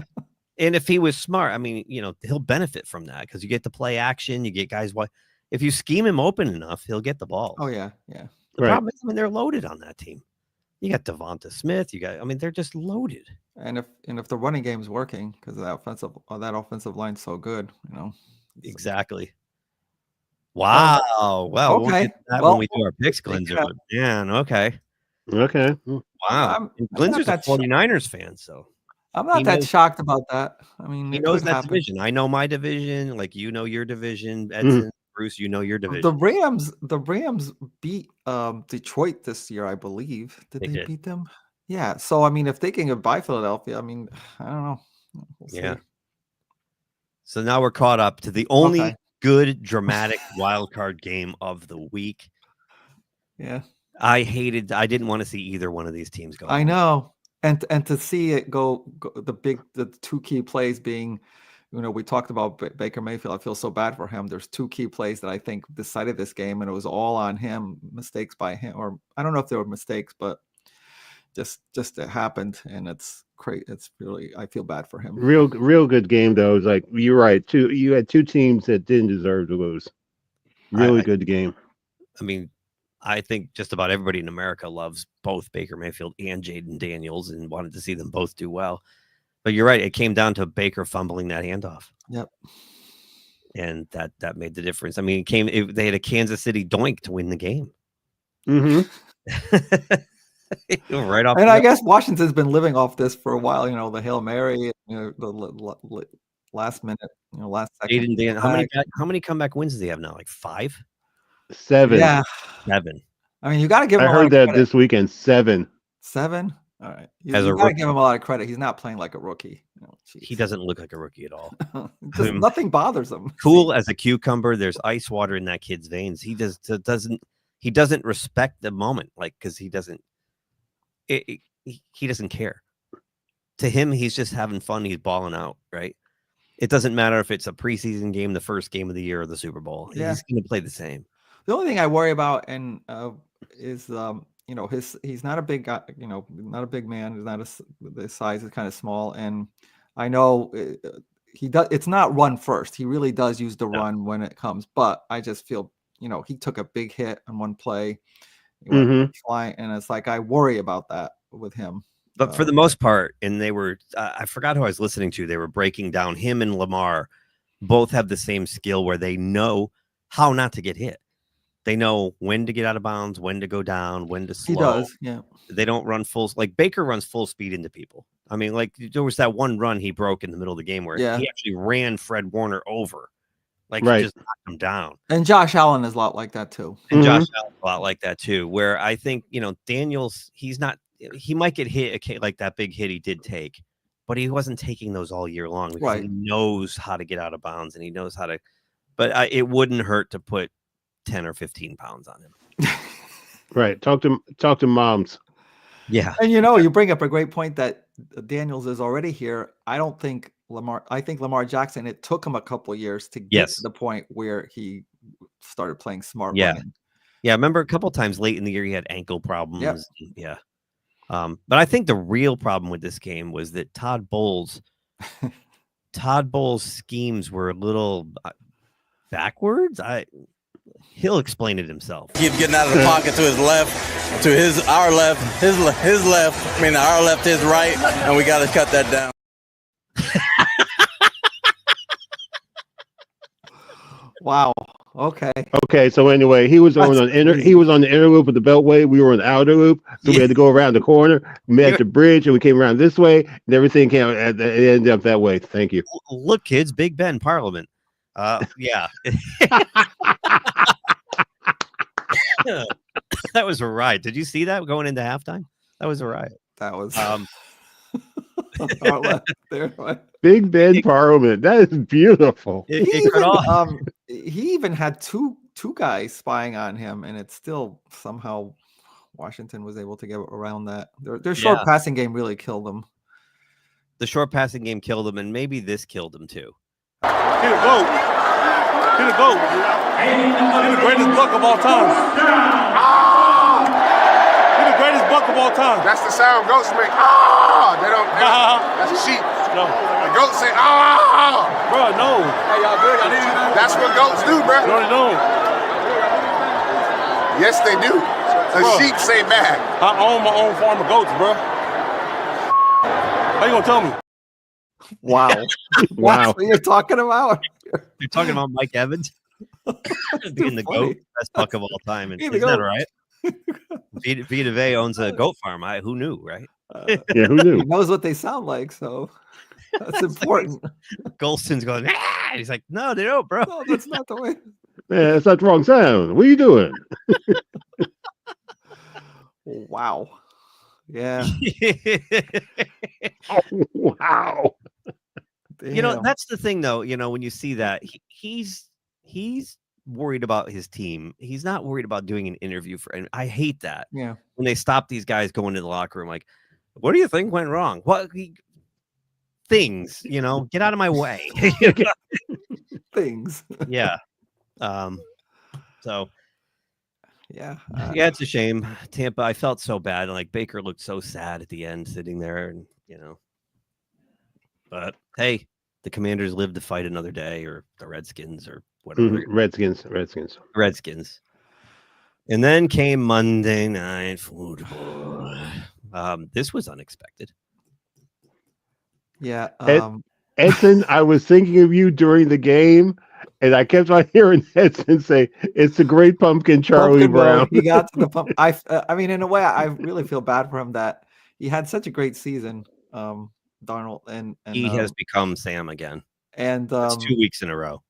And if he was smart, I mean, he'll benefit from that because you get to play action. You get guys. If you scheme him open enough, he'll get the ball. Oh yeah. The problem is, they're loaded on that team. You got Devonta Smith. They're just loaded. And if the running game's working because that offensive line's so good, Exactly. Wow. Well, okay. We'll get to that when we do our picks, Glenzer. But man, okay. Wow. Glenzer's a 49ers fan, so I'm not that shocked about that. I mean, he knows that division. I know my division, like your division, Edson. Bruce, your division. The Rams beat Detroit this year, I believe. Did they beat them? Yeah. So I mean, if they can get by Philadelphia, I mean, I don't know. We'll see. So now we're caught up to the only good dramatic wild card game of the week. Yeah. I didn't want to see either one of these teams go. I know. And to see it go the two key plays being, we talked about Baker Mayfield. I feel so bad for him. There's two key plays that I think decided this game, and it was all on him, mistakes by him, or I don't know if they were mistakes, but just it happened, and it's great. It's really, I feel bad for him. Real good game though. It's like you're right. You had two teams that didn't deserve to lose. Really good game. I mean, I think just about everybody in America loves both Baker Mayfield and Jaden Daniels and wanted to see them both do well. But you're right. It came down to Baker fumbling that handoff. Yep. And that made the difference. I mean, they had a Kansas City doink to win the game. Mm-hmm. Right off. And I guess Washington's been living off this for a while. The Hail Mary, the last minute, last second. How many comeback wins does he have now? Like 5? 7. Yeah. 7. I mean, you got to give him. I heard that this weekend. 7. 7. All right. You got to give him a lot of credit. He's not playing like a rookie. He doesn't look like a rookie at all. Nothing bothers him. Cool as a cucumber. There's ice water in that kid's veins. He doesn't respect the moment, because he doesn't care. To him, he's just having fun. He's balling out, right? It doesn't matter if it's a preseason game, the first game of the year, or the Super Bowl. Yeah. He's going to play the same. The only thing I worry about is he's not a big guy, not a big man. He's not the size is kind of small, and I know he does. It's not run first. He really does use the run when it comes, but I just feel he took a big hit on one play, flying, and it's like I worry about that with him. But for the most part, and they were I forgot who I was listening to. They were breaking down him and Lamar both have the same skill where they know how not to get hit. They know when to get out of bounds, when to go down, when to slow. He does, yeah. They don't run like Baker runs full speed into people. I mean, like there was that one run he broke in the middle of the game where he actually ran Fred Warner over. He just knocked him down. And Josh Allen is a lot like that too. And Josh Allen a lot like that too, where I think, Daniels, he might get hit like that big hit he did take, but he wasn't taking those all year long because he knows how to get out of bounds and he knows how to. But it wouldn't hurt to put 10 or 15 pounds on him. Right. Talk to moms. Yeah. And you bring up a great point that Daniels is already here. I think Lamar Jackson, it took him a couple of years to get to the point where he started playing smart. Yeah. Yeah. I remember a couple of times late in the year he had ankle problems. Yep. Yeah. But I think the real problem with this game was that Todd Bowles' schemes were a little backwards. He'll explain it himself. Keep getting out of the pocket to his left, to our left, his left. I mean, our left, his right, and we got to cut that down. Wow. Okay. Okay. So anyway, he was on the inner loop of the Beltway. We were on the outer loop, so we had to go around the corner. We met the bridge, and we came around this way, and everything came. It ended up that way. Thank you. Look, kids, Big Ben Parliament. Yeah. That was a ride. Did you see that going into halftime? That was a ride. That was Big Ben Parliament. That is beautiful. He even had two guys spying on him, and it's still somehow Washington was able to get around that. Their short passing game really killed them. The short passing game killed them, and maybe this killed them too. Get a goat. Get a goat. Get the greatest buck of all time. Get the greatest buck of all time. That's the sound goats make. They don't. That's a sheep. No. The goats say Bro, no. Hey, y'all good? Y'all need anything? That's what goats do, bro. No, they don't. Yes, they do. Sheep say bad. I own my own farm of goats, bro. How you gonna tell me? Wow. Wow. That's what you're talking about? You're talking about Mike Evans being the goat, best buck of all time. And isn't that right? Vita Vey owns a goat farm. Who knew, right? Yeah, who knew? He knows what they sound like, so that's important. Golston's going, he's like, no, they don't, bro. No, that's not the way. Yeah, that's not the wrong sound. What are you doing? Wow. Yeah. Oh, wow. Damn. That's the thing, though. When you see that, he's worried about his team. He's not worried about doing an interview and I hate that. Yeah. When they stop these guys going to the locker room, like, what do you think went wrong? What things? Get out of my way. Things. Yeah. So. Yeah. Yeah, it's a shame. Tampa, I felt so bad. Like Baker looked so sad at the end, sitting there, and But hey, the Commanders live to fight another day, or the Redskins, or whatever. Redskins. And then came Monday Night Football. This was unexpected. Yeah. Edson, I was thinking of you during the game, and I kept on hearing Edson say, "It's the great pumpkin, Charlie Brown." He got to the pump. I mean, in a way, I really feel bad for him that he had such a great season. Darnold and he has become Sam again, and it's 2 weeks in a row.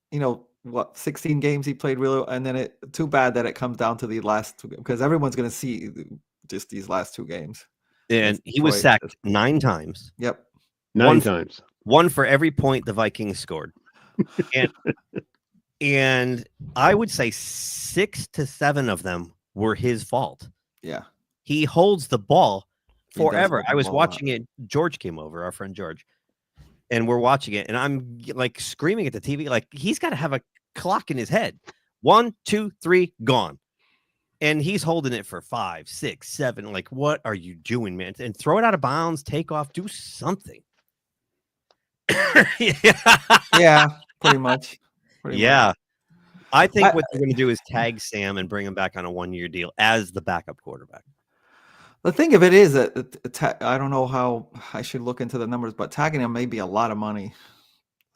16 games he played really, and then too bad that it comes down to the last two, because everyone's going to see just these last two games. And he was sacked 9 times. Yep, 9 times. One for every point the Vikings scored, and I would say 6 to 7 of them were his fault. Yeah, he holds the ball forever. I was watching it. George came over, our friend George, and we're watching it, and I'm like screaming at the TV, like he's got to have a clock in his head. 1, 2, 3, gone. And he's holding it for 5, 6, 7. Like, what are you doing, man? And throw it out of bounds, take off, do something. Yeah, pretty much. I think what they're going to do is tag Sam and bring him back on a 1-year deal as the backup quarterback. The thing of it is that I don't know how I should look into the numbers, but tagging him may be a lot of money.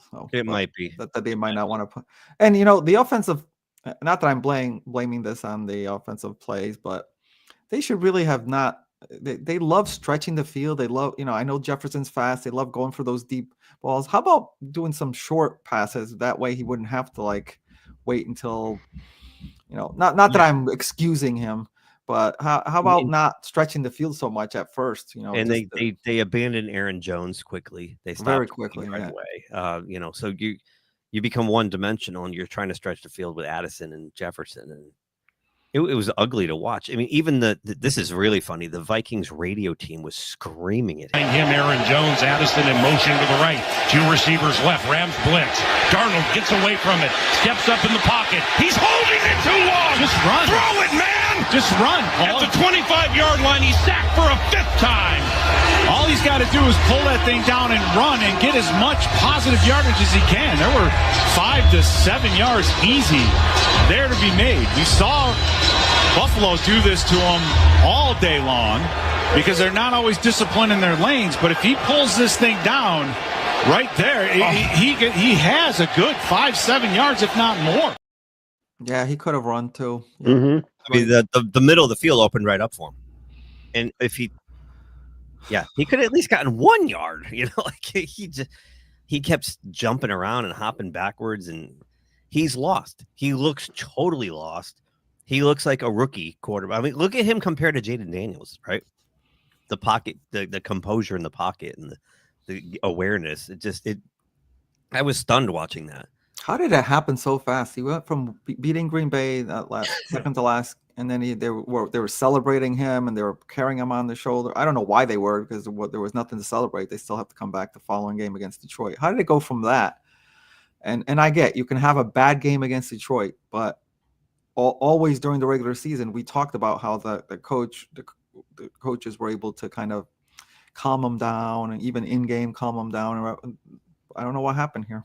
So it might be that they might not want to put. And the offensive, not that I'm blaming this on the offensive plays, but they should really have not. They love stretching the field. They love, I know Jefferson's fast. They love going for those deep balls. How about doing some short passes? That way he wouldn't have to wait until, not that I'm excusing him. But how about not stretching the field so much at first? And they abandoned Aaron Jones quickly. They stopped very quickly right away. So you you become one-dimensional, and you're trying to stretch the field with Addison and Jefferson, and it was ugly to watch. I mean, even this is really funny. The Vikings radio team was screaming at him. Aaron Jones, Addison in motion to the right. 2 receivers left. Rams blitz. Darnold gets away from it. Steps up in the pocket. He's holding it too long. Just run. Throw it, man. Just run, Paul. At the 25-yard line, he's sacked for a 5th time. All he's got to do is pull that thing down and run and get as much positive yardage as he can. There were 5 to 7 yards easy there to be made. We saw Buffalo do this to him all day long because they're not always disciplined in their lanes. But if he pulls this thing down right there, he has a good 5-7 yards, if not more. Yeah, he could have run too. Yeah. Mm-hmm. I mean, the middle of the field opened right up for him, and if he could have at least gotten 1 yard. You know, like he kept jumping around and hopping backwards, and he's lost. He looks totally lost. He looks like a rookie quarterback. I mean, look at him compared to Jaden Daniels, right? The pocket, the composure in the pocket, and the awareness. I was stunned watching that. How did it happen so fast? He went from beating Green Bay second to last, and then they were celebrating him, and they were carrying him on the shoulder. I don't know why they were, because there was nothing to celebrate. They still have to come back the following game against Detroit. How did it go from that? And I get you can have a bad game against Detroit, but always during the regular season, we talked about how the coaches were able to kind of calm them down, and even in game calm them down. I don't know what happened here.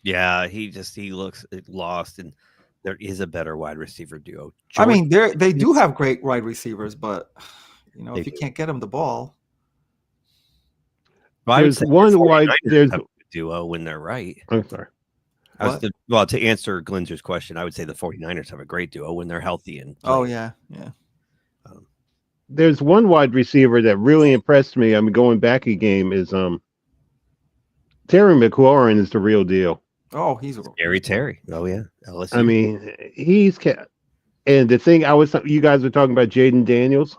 Yeah, he looks lost, and there is a better wide receiver duo. I mean, they do have great wide receivers, but if you can't get them the ball, there's one wide duo when they're right. I'm sorry. To answer Glinzer's question, I would say the 49ers have a great duo when they're healthy and play. Oh yeah. There's one wide receiver that really impressed me. I mean, going back a game is Terry McLaurin is the real deal. Oh, he's Scary Terry. Oh yeah, LSU. I mean, and the thing you guys were talking about Jaden Daniels.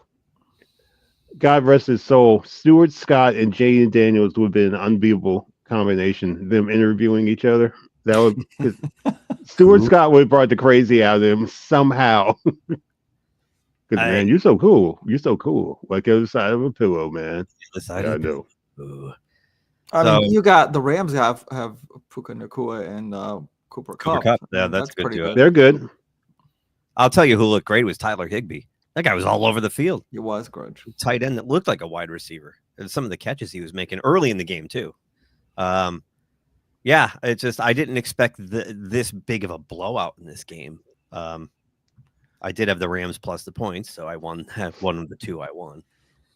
God rest his soul. Stuart Scott and Jaden Daniels would have been an unbeatable combination. Them interviewing each other. That would Stuart Scott would have brought the crazy out of him somehow. Man, you're so cool. You're so cool. Like the other side of a pillow, man. The side of a pillow. I mean, you got the Rams have Puka Nacua and Cooper Kupp. Yeah, that's good too. They're good. I'll tell you who looked great was Tyler Higbee. That guy was all over the field. He was good. Tight end that looked like a wide receiver. And some of the catches he was making early in the game too. Yeah, it's just I didn't expect this big of a blowout in this game. I did have the Rams plus the points, so I won one of the two I won.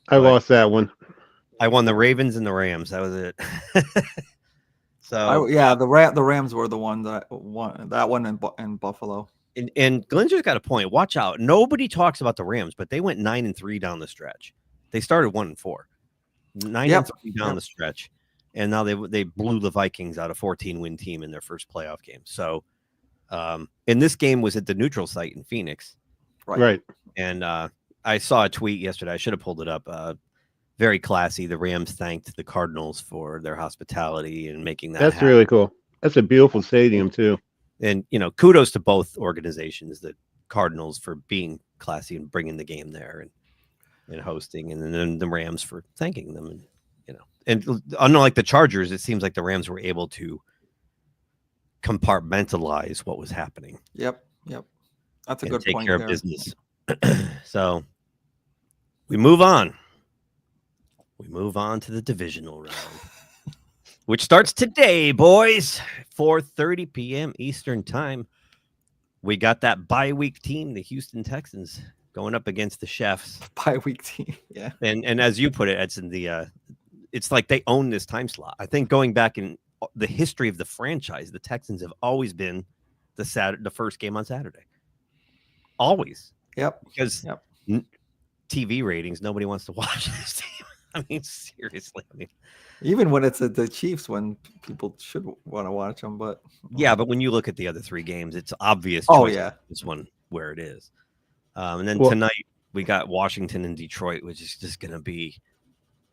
I lost that one. I won the Ravens and the Rams. That was it. The Rams were the one that won that one in Buffalo. And Glinger's got a point. Watch out. Nobody talks about the Rams, but they went 9-3 down the stretch. They started 1-4. 9-3 down the stretch. And now they blew the Vikings out, a 14-win team in their first playoff game. So, and this game was at the neutral site in Phoenix. Right. And I saw a tweet yesterday. I should have pulled it up. Very classy. The Rams thanked the Cardinals for their hospitality and making that happen. Really cool. That's a beautiful stadium, too. And, kudos to both organizations, the Cardinals for being classy and bringing the game there and hosting, and then the Rams for thanking them. And unlike the Chargers, it seems like the Rams were able to compartmentalize what was happening. Yep. That's a good take point. Take care of business. So we move on. We move on to the divisional round, which starts today, boys, 4:30 p.m. Eastern time. We got that bye week team, the Houston Texans, going up against the Chefs. Bye week team, yeah. And as you put it, Edson, it's like they own this time slot. I think going back in the history of the franchise, the Texans have always been the first game on Saturday. Always. Yep. Because TV ratings, nobody wants to watch this team. I mean, seriously. Even when it's the Chiefs, when people should want to watch them, but but when you look at the other three games, it's obvious. This one where it is, and then tonight we got Washington and Detroit, which is just going to be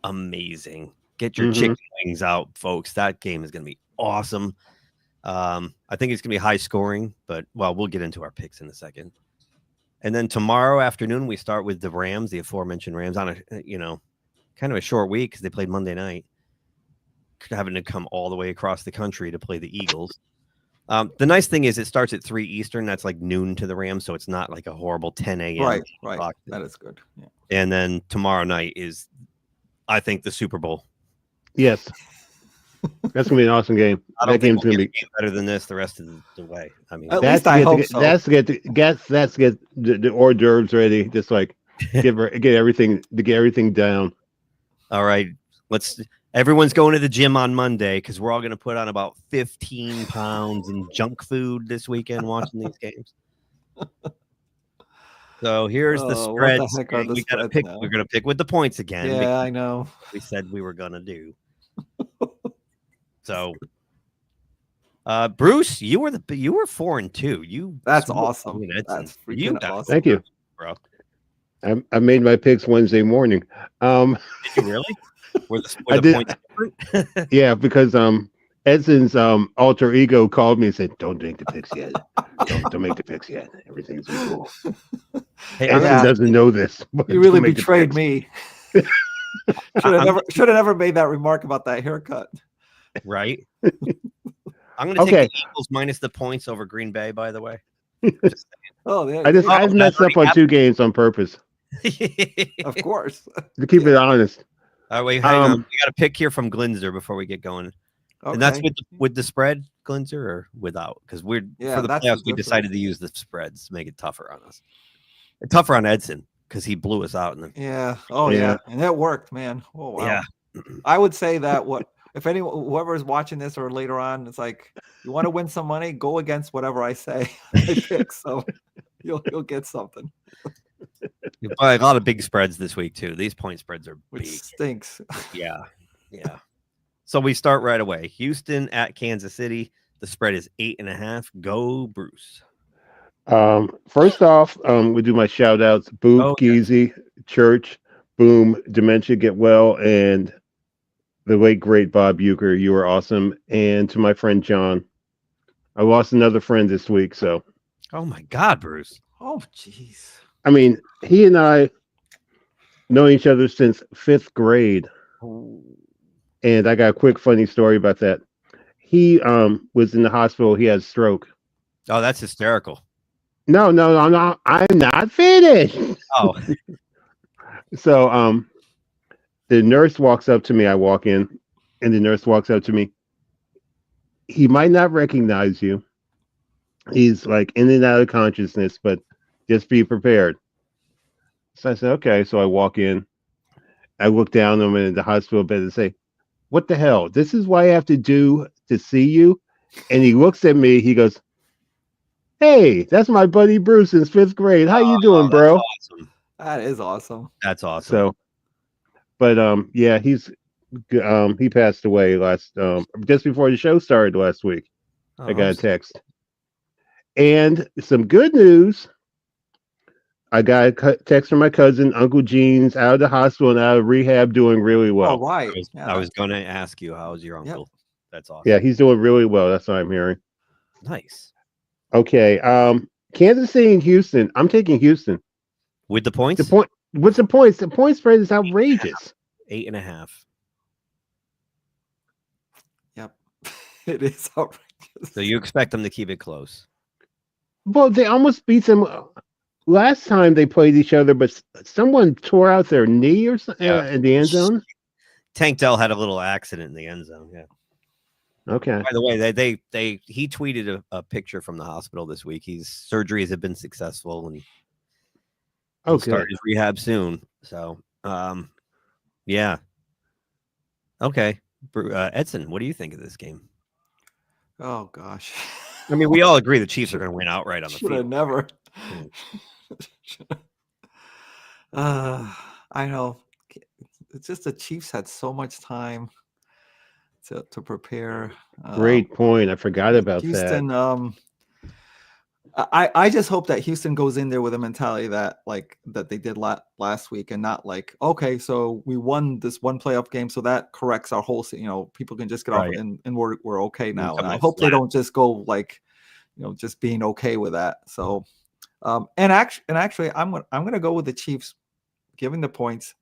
amazing. Get your chicken wings out, folks. That game is going to be awesome. I think it's going to be high scoring, but we'll get into our picks in a second. And then tomorrow afternoon, we start with the Rams, the aforementioned Rams, on a kind of a short week because they played Monday night, having to come all the way across the country to play the Eagles. The nice thing is it starts at 3 Eastern. That's like noon to the Rams, so it's not like a horrible 10 a.m. Right. That is good. Yeah. And then tomorrow night is, I think, the Super Bowl. Yes. That's gonna be an awesome game. I don't think we'll get a game better than this the rest of the way. I mean, at least I hope so. That's to get the hors d'oeuvres ready. Just like get everything down. All right, everyone's going to the gym on Monday because we're all going to put on about 15 pounds in junk food this weekend watching these games. So here's the spreads. We got to pick. Now? We're going to pick with the points again. Yeah, I know. We said we were going to do. So, Bruce, you were 4-2. That's awesome. That's freaking awesome. Thank you, bro. I made my picks Wednesday morning. Did you really? Were the points different? Yeah, because Edson's alter ego called me and said, "Don't make the picks yet. Don't make the picks yet. Everything's cool." Hey, Edson doesn't know this. You really betrayed me. Should have never made that remark about that haircut. Right. I'm going to take the Eagles minus the points over Green Bay. By the way. I've messed up on 2 games on purpose. Of course. To keep it honest. All right, wait, hang on. We got a pick here from Glinzer before we get going. Okay. And that's with the spread, Glinzer, or without? Because for the playoffs, we decided to use the spreads to make it tougher on us. Tougher on Edson because he blew us out. Yeah. Oh, yeah. And that worked, man. Oh, wow. Yeah. I would say that if whoever is watching this or later on, it's like, you want to win some money, go against whatever I say I pick. So you'll get something. You buy a lot of big spreads this week too. These point spreads are big. Which stinks. Yeah. So we start right away. Houston at Kansas City. The spread is 8.5. Go, Bruce. First off, we do my shout outs. Boop, Geezy, Church, Boom, Dementia, Get Well, and the late great Bob Euchre. You were awesome. And to my friend John. I lost another friend this week, so. Oh my God, Bruce. Oh, jeez. I mean, he and I know each other since 5th grade. And I got a quick funny story about that. He was in the hospital. He had a stroke. Oh, that's hysterical. No, I'm not finished. Oh. So the nurse walks up to me. I walk in, and the nurse walks up to me. He might not recognize you. He's like in and out of consciousness, but just be prepared. So I said, okay. So I walk in. I look down on him in the hospital bed and say, "What the hell? This is what I have to do to see you?" And he looks at me. He goes, "Hey, that's my buddy Bruce in 5th grade. How you doing, bro?" Awesome. That is awesome. That's awesome. So, but yeah, he passed away just before the show started last week. I got a text. And some good news. I got a text from my cousin, Uncle Gene's out of the hospital and out of rehab, doing really well. Oh, right. I was going to ask you, how's your uncle? Yep. That's awesome. Yeah, he's doing really well. That's what I'm hearing. Nice. Okay. Kansas City and Houston. I'm taking Houston. With the points? What's the points? The point spread is outrageous. 8.5. Yep. It is outrageous. So you expect them to keep it close? Well, they almost beat them last time they played each other, but someone tore out their knee or something in the end zone. Tank Dell had a little accident in the end zone. Yeah. Okay. By the way, he tweeted a picture from the hospital this week. His surgeries have been successful and he'll start his rehab soon. So, yeah. Okay. Edson, what do you think of this game? Oh, gosh. I mean, we all agree the Chiefs are going to win outright on the field. Should have never. I know. It's just the Chiefs had so much time to prepare. Great point. I forgot about Houston, that. I just hope that Houston goes in there with a mentality that they did last week, and not like, okay, so we won this one playoff game, so that corrects our whole. People can just get off and we're okay now. And I hope they don't just go like, just being okay with that. So, and actually, I'm gonna go with the Chiefs giving the points,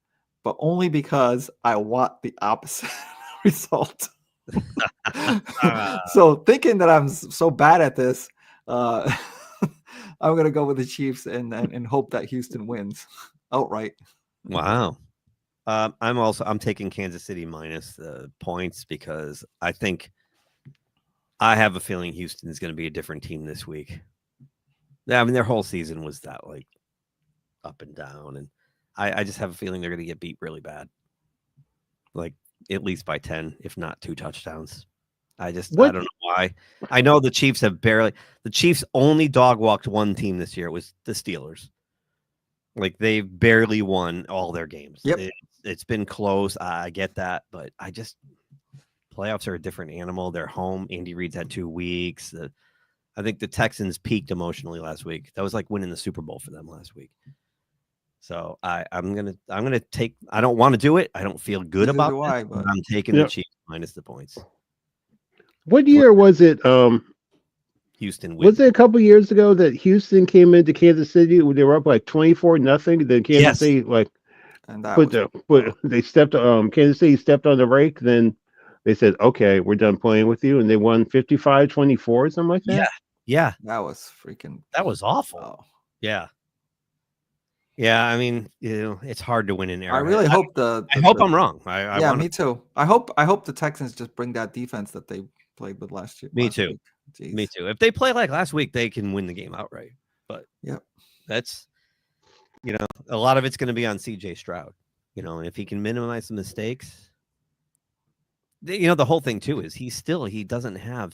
but only because I want the opposite result. So thinking that I'm so bad at this, I'm going to go with the Chiefs and hope that Houston wins outright. Wow. I'm taking Kansas City minus the points because I have a feeling Houston is going to be a different team this week. I mean, their whole season was that like up and down, and I just have a feeling they're going to get beat really bad, like at least by 10, if not 2 touchdowns. I don't know why. I know the Chiefs only dog walked one team this year. It was the Steelers. Like they've barely won all their games. Yep. It's been close. I get that, but playoffs are a different animal. They're home. Andy Reid's had 2 weeks. I think the Texans peaked emotionally last week. That was like winning the Super Bowl for them last week. So I'm gonna take. I don't want to do it. I don't feel good about it. But I'm taking the Chiefs minus the points. What year was it? Houston. Was it a couple years ago that Houston came into Kansas City when they were up like 24-0? Then Kansas City Kansas City stepped on the rake. Then they said, "Okay, we're done playing with you," and they won 55-24 or something like that. Yeah. That was freaking. That was awful. Oh. Yeah. Yeah, I mean, it's hard to win in Arrowhead. I really hope I hope I'm wrong. Me too. I hope the Texans just bring that defense that they played with last year. Me too. If they play like last week, they can win the game outright. But that's a lot of it's going to be on CJ Stroud. And if he can minimize the mistakes, the whole thing too is he doesn't have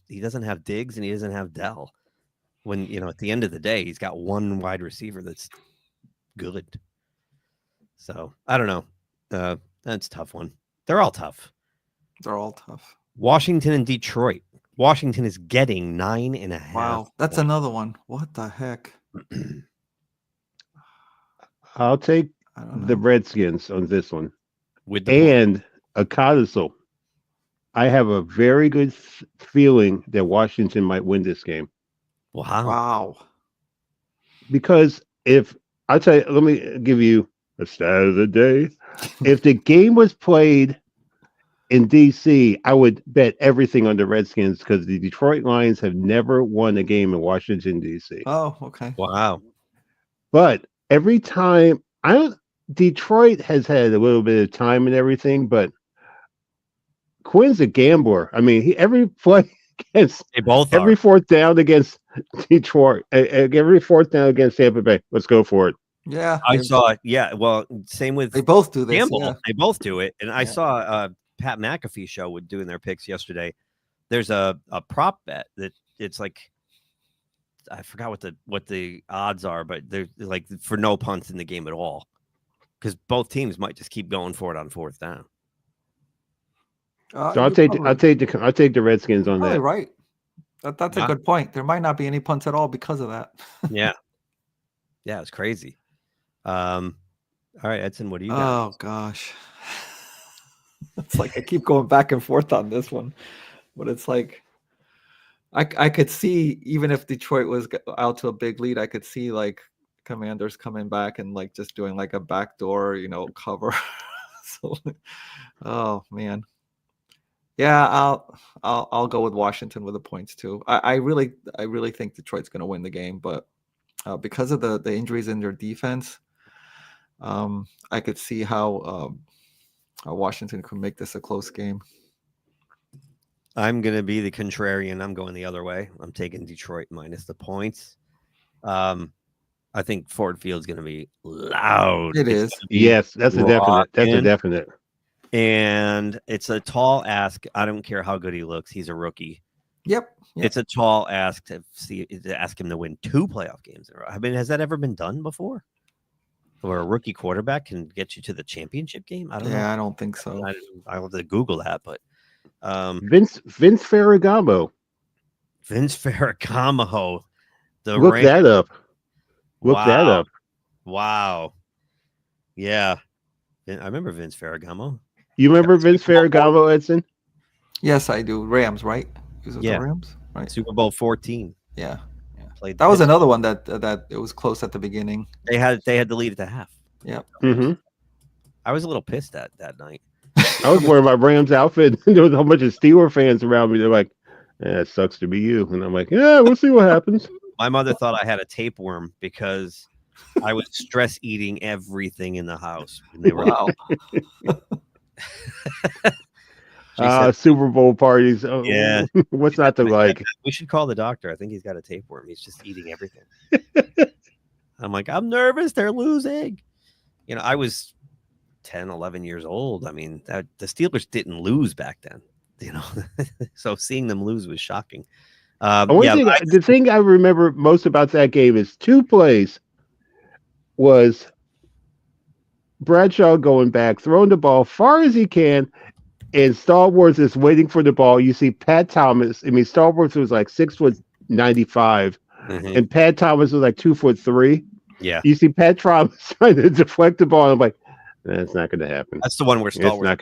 he doesn't have Diggs and he doesn't have Dell. When at the end of the day, he's got one wide receiver that's good. So I don't know. That's a tough one. They're all tough. Washington and Detroit. Washington is getting 9.5. Wow, that's another one. What the heck? I'll take the Redskins on this one. And a codicil. I have a very good feeling that Washington might win this game. Wow. Because let me give you a stat of the day. If the game was played in DC, I would bet everything on the Redskins because the Detroit Lions have never won a game in Washington, DC. Oh, okay. Wow. But every time Detroit has had a little bit of time and everything, but Quinn's a gambler. I mean, every play against every fourth down against Detroit, every fourth down against Tampa Bay. Let's go for it. Yeah, I saw it. Yeah, well, same with they both do this. Gamble. Yeah. They both do it, and I saw Pat McAfee show with doing their picks yesterday. There's a prop bet that it's like I forgot what the odds are, but they're like for no punts in the game at all because both teams might just keep going for it on fourth down. So I'll take the Redskins on that. Right. That's a good point. There might not be any punts at all because of that. Yeah, it's crazy. All right, Edson, what do you got? Oh gosh, it's like I keep going back and forth on this one, but it's like I could see even if Detroit was out to a big lead, I could see like Commanders coming back and like just doing like a backdoor, cover. So, oh man. Yeah, I'll go with Washington with the points too. I really think Detroit's going to win the game, but because of the injuries in their defense, I could see how Washington could make this a close game. I'm going to be the contrarian. I'm going the other way. I'm taking Detroit minus the points. I think Ford Field's going to be loud. It is. Yes, that's a definite. That's a definite. And it's a tall ask. I don't care how good he looks. He's a rookie. Yep. It's a tall ask to ask him to win 2 playoff games in a row. I mean, has that ever been done before? Where a rookie quarterback can get you to the championship game? I don't know. Yeah, I don't think so. I'll have to Google that, but Vince Ferragamo. Vince Ferragamo. Look that up. Look that up. Wow. Yeah. I remember Vince Ferragamo. You remember Vince Ferragamo, Edson? Yes, I do. Rams, right? Is it Yeah. the Rams? Right. Super Bowl 14. Yeah. Played That was another one that it was close at the beginning. They had to lead at the half. Yep. Mm-hmm. I was a little pissed that night. I was wearing my Rams outfit. There was a whole bunch of Steeler fans around me. They're like, "Yeah, it sucks to be you," and I'm like, "Yeah, we'll see what happens." My mother thought I had a tapeworm because I was stress eating everything in the house. When they were Super Bowl parties. Oh, yeah. What's not to like? We should call the doctor. I think he's got a tapeworm. He's just eating everything. I'm like, I'm nervous. They're losing. You know, I was 10, 11 years old. I mean, the Steelers didn't lose back then, you know, so seeing them lose was shocking. The thing I remember most about that game is 2 plays was Bradshaw going back, throwing the ball far as he can, and Star Wars is waiting for the ball. You see Pat Thomas. I mean, Star Wars was like 6'95", and Pat Thomas was like 2'3". Yeah. You see Pat Thomas trying to deflect the ball. And I'm like, that's not going to happen. That's the one where Star Wars,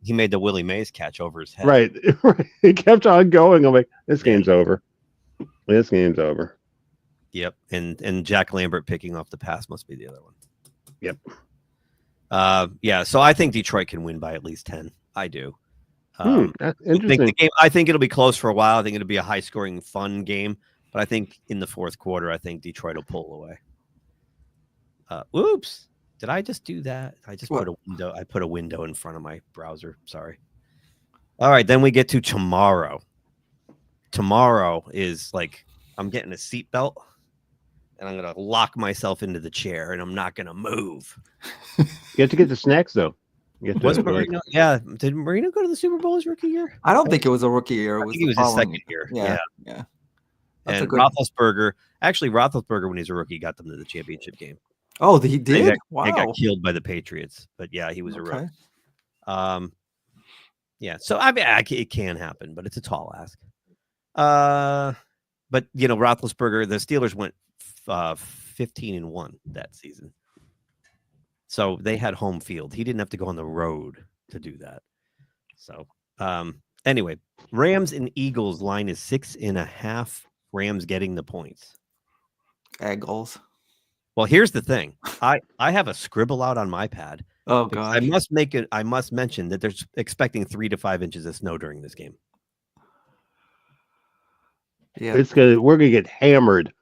he made the Willie Mays catch over his head. Right. He kept on going. I'm like, this game's over. This game's over. Yep. And Jack Lambert picking off the pass must be the other one. Yep. Yeah. So I think Detroit can win by at least 10. I do. That's interesting. I think it'll be close for a while. I think it'll be a high-scoring, fun game. But I think in the fourth quarter, I think Detroit will pull away. Oops. Did I just do that? I just put a window. I put a window in front of my browser. Sorry. All right. Then we get to tomorrow. Tomorrow is like I'm getting a seatbelt and I'm going to lock myself into the chair and I'm not going to move. You have to get the snacks, though. Yeah. Did Marino go to the Super Bowl his rookie year? I don't think it was a rookie year. I think it was his second year. Yeah. And Roethlisberger, when he was a rookie, got them to the championship game. Oh, he did? Wow. They got killed by the Patriots. But yeah, he was a rookie. Yeah. So I mean, it can happen, but it's a tall ask. But you know, Roethlisberger, the Steelers went 15-1 that season. So they had home field. He didn't have to go on the road to do that. So anyway, Rams and Eagles line is 6.5. Rams getting the points. Eagles. Well, here's the thing. I have a scribble out on my pad. Oh god. I must mention that they're expecting 3 to 5 inches of snow during this game. Yeah. We're gonna get hammered.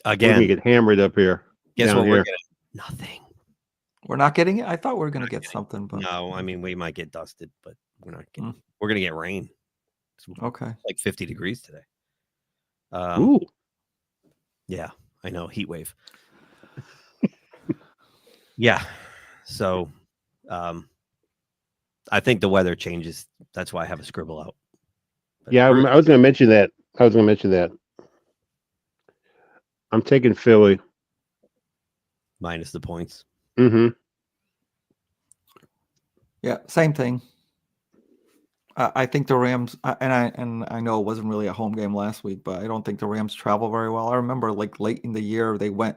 Again. We're gonna get hammered up here. Guess what we're getting? Nothing. We're not getting it? I thought we were gonna get something, but no, I mean we might get dusted, but we're not getting we're gonna get rain. Okay. Like 50 degrees today. Ooh. Yeah, I know, heat wave. Yeah. So I think the weather changes. That's why I have a scribble out. But yeah, I was gonna mention that. I'm taking Philly. Minus the points. Mm-hmm. Yeah, same thing. I think the Rams, and I know it wasn't really a home game last week, but I don't think the Rams travel very well. I remember like late in the year they lost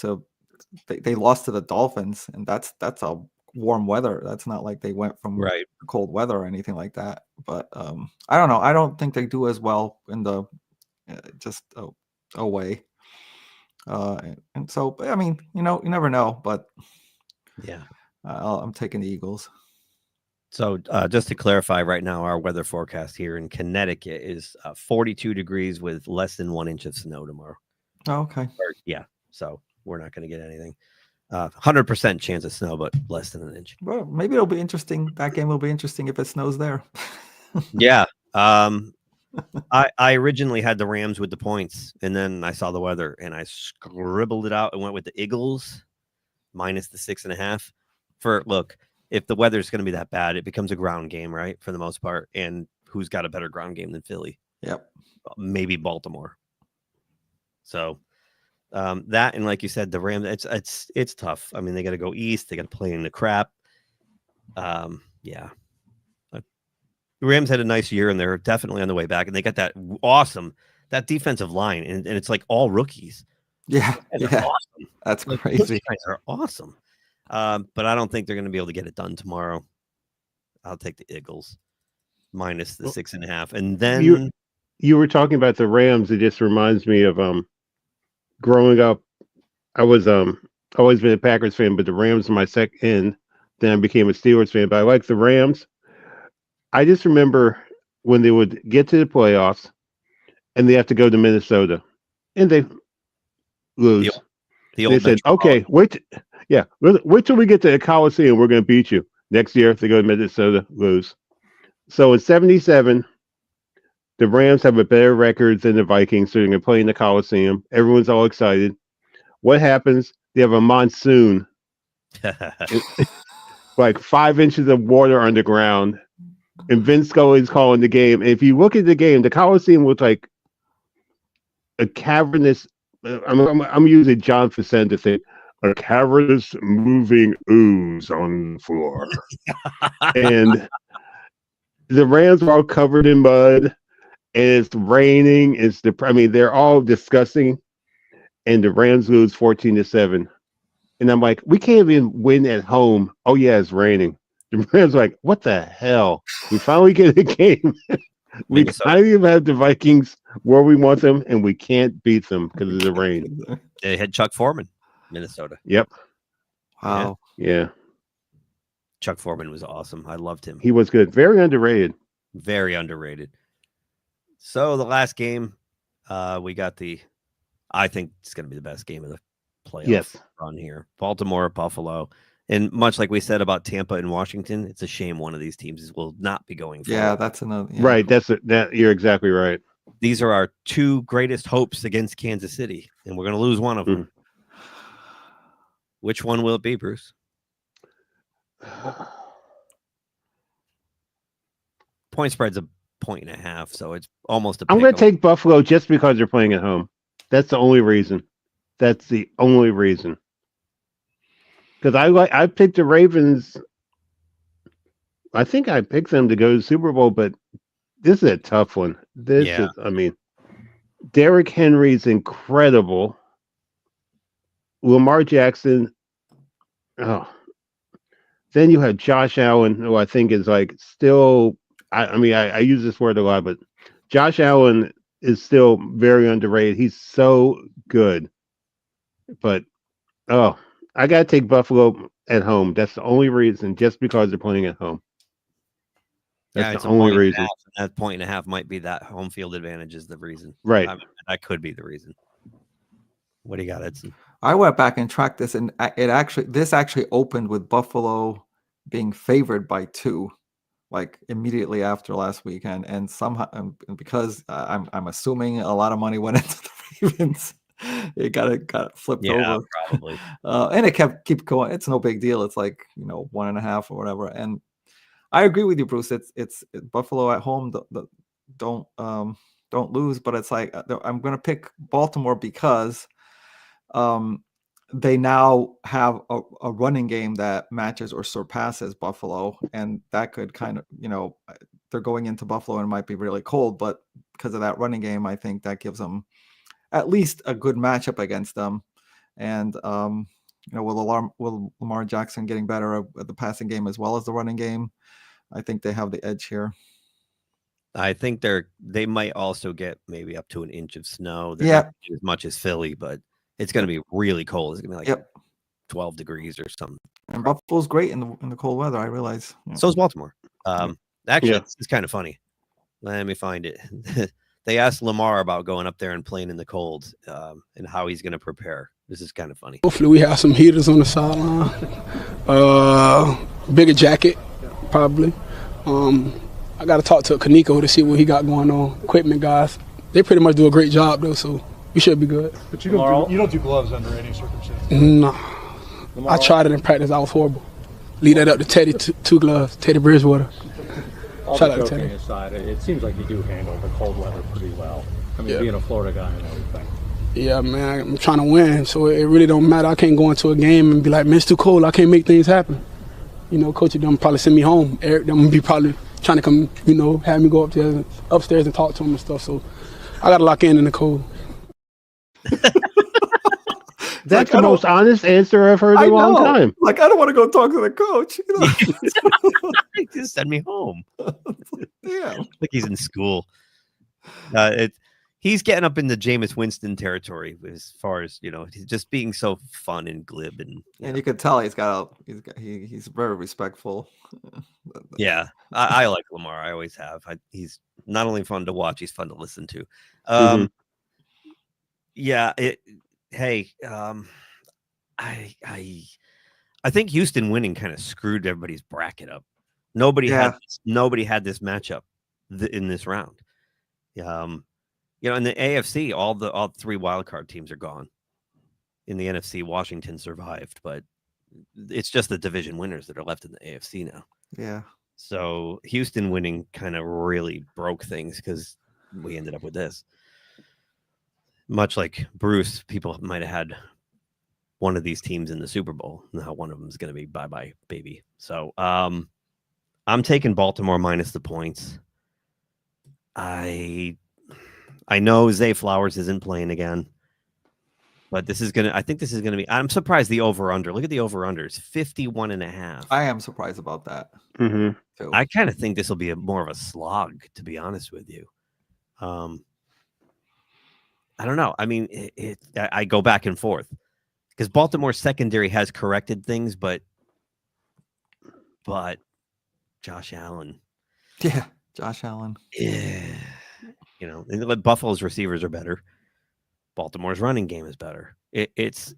to the Dolphins, and that's a warm weather. That's not like they went from cold weather or anything like that. But I don't know. I don't think they do as well in the just away. And so, I mean, you know, you never know, but yeah, I'm taking the Eagles. So just to clarify, right now, our weather forecast here in Connecticut is 42 degrees with less than 1 inch of snow tomorrow. Oh, okay. Yeah. So we're not going to get anything. 100% chance of snow, but less than an inch. Well, maybe it'll be interesting. That game will be interesting if it snows there. Yeah. I originally had the Rams with the points, and then I saw the weather, and I scribbled it out and went with the Eagles minus the 6.5. Look, if the weather's going to be that bad, it becomes a ground game, right? For the most part. And who's got a better ground game than Philly? Yep. Maybe Baltimore. So that, and like you said, the Rams, it's tough. I mean, they got to go east. They got to play in the crap. Yeah. The Rams had a nice year, and they're definitely on the way back. And they got that awesome that defensive line, and it's like all rookies. Yeah, They're awesome. That's Like, crazy. those guys are awesome. But I don't think they're going to be able to get it done tomorrow. I'll take the Eagles minus the 6.5, and then you were talking about the Rams. It just reminds me of growing up. I was always been a Packers fan, but the Rams were my second. Then I became a Steelers fan, but I like the Rams. I just remember when they would get to the playoffs and they have to go to Minnesota and they lose. They said, okay, wait till we get to the Coliseum. We're going to beat you. Next year, they go to Minnesota, lose. So in 77, the Rams have a better record than the Vikings, so they're going to play in the Coliseum. Everyone's all excited. What happens? They have a monsoon. Like 5 inches of water underground. And Vince Scully's calling the game. And if you look at the game, the Coliseum was like a cavernous. I'm using John Facenda thing. A cavernous moving ooze on the floor. And the Rams are all covered in mud. And it's raining. They're all disgusting. And the Rams lose 14-7. And I'm like, we can't even win at home. Oh, yeah, it's raining. The Rams are like, what the hell? We finally get a game. We finally have the Vikings where we want them, and we can't beat them because of the rain. They had Chuck Foreman, Minnesota. Yep. Wow. Yeah. Chuck Foreman was awesome. I loved him. He was good. Very underrated. Very underrated. So the last game, we got I think it's going to be the best game of the playoff run here. Baltimore, Buffalo. And much like we said about Tampa and Washington, it's a shame one of these teams will not be going forward. Yeah, that's another. Yeah. Right. That you're exactly right. These are our two greatest hopes against Kansas City, and we're going to lose one of them. Which one will it be, Bruce? Point spread's 1.5, so it's almost a pick. I'm going to take Buffalo just because they're playing at home. That's the only reason. That's the only reason. Because I picked the Ravens. I think I picked them to go to the Super Bowl, but this is a tough one. Derrick Henry's incredible. Lamar Jackson. Oh. Then you have Josh Allen, who I think is like still. I use this word a lot, but Josh Allen is still very underrated. He's so good. But I gotta take Buffalo at home. That's the only reason, just because they're playing at home. That's the only reason. That 1.5 might be that home field advantage is the reason. Right. That could be the reason. What do you got, Edson? I went back and tracked this, and this actually opened with Buffalo being favored by 2, like immediately after last weekend, and somehow because I'm assuming a lot of money went into the Ravens. It got flipped over, probably, and it keep going. It's no big deal. It's like 1.5 or whatever. And I agree with you, Bruce. It's Buffalo at home. Don't lose, but it's like I'm going to pick Baltimore because they now have a running game that matches or surpasses Buffalo, and that could kind of they're going into Buffalo and it might be really cold, but because of that running game, I think that gives them at least a good matchup against them. And will Lamar Jackson getting better at the passing game as well as the running game? I think they have the edge here. I think they might also get maybe up to an inch of snow. They're not as much as Philly, but it's going to be really cold. It's going to be like 12 degrees or something. And Buffalo's great in the cold weather, I realize. So is Baltimore. Actually, it's kind of funny. Let me find it. They asked Lamar about going up there and playing in the cold and how he's going to prepare. This is kind of funny. Hopefully we have some heaters on the sideline. Bigger jacket, probably. I got to talk to Kaneko to see what he got going on. Equipment guys, they pretty much do a great job, though, so we should be good. But you don't do gloves under any circumstances? No. I tried it in practice. I was horrible. Leave that up to Teddy, two gloves, Teddy Bridgewater. Shout out to Teddy. Aside, it seems like you do handle the cold weather pretty well. I mean, being a Florida guy and everything. Yeah, man, I'm trying to win, so it really don't matter. I can't go into a game and be like, man, it's too cold. I can't make things happen. Coach them probably send me home. Eric them be probably trying to come, have me go upstairs and talk to him and stuff. So I got to lock in the cold. That's the most honest answer I've heard in a long time. Like, I don't want to go talk to the coach. Just send me home. Yeah. Like he's in school. He's getting up into Jameis Winston territory as far as, he's just being so fun and glib. And you can tell he's very respectful. Yeah. I like Lamar. I always have. He's not only fun to watch, he's fun to listen to. Yeah. I think Houston winning kind of screwed everybody's bracket up. Nobody had this matchup in this round. In the AFC, all three wildcard teams are gone. In the NFC, Washington survived, but it's just the division winners that are left in the AFC now. Yeah. So Houston winning kind of really broke things because we ended up with this. Much like Bruce, people might have had one of these teams in the Super Bowl. Now one of them is going to be bye-bye, baby. So I'm taking Baltimore minus the points. I know Zay Flowers isn't playing again, but I think this is going to be, I'm surprised the over-under. Look at the over-unders, 51.5. I am surprised about that. Mm-hmm. I kind of think this will be more of a slog, to be honest with you. I don't know. I mean, I go back and forth because Baltimore's secondary has corrected things, but Josh Allen. Yeah, Josh Allen. Yeah. Buffalo's receivers are better. Baltimore's running game is better. It's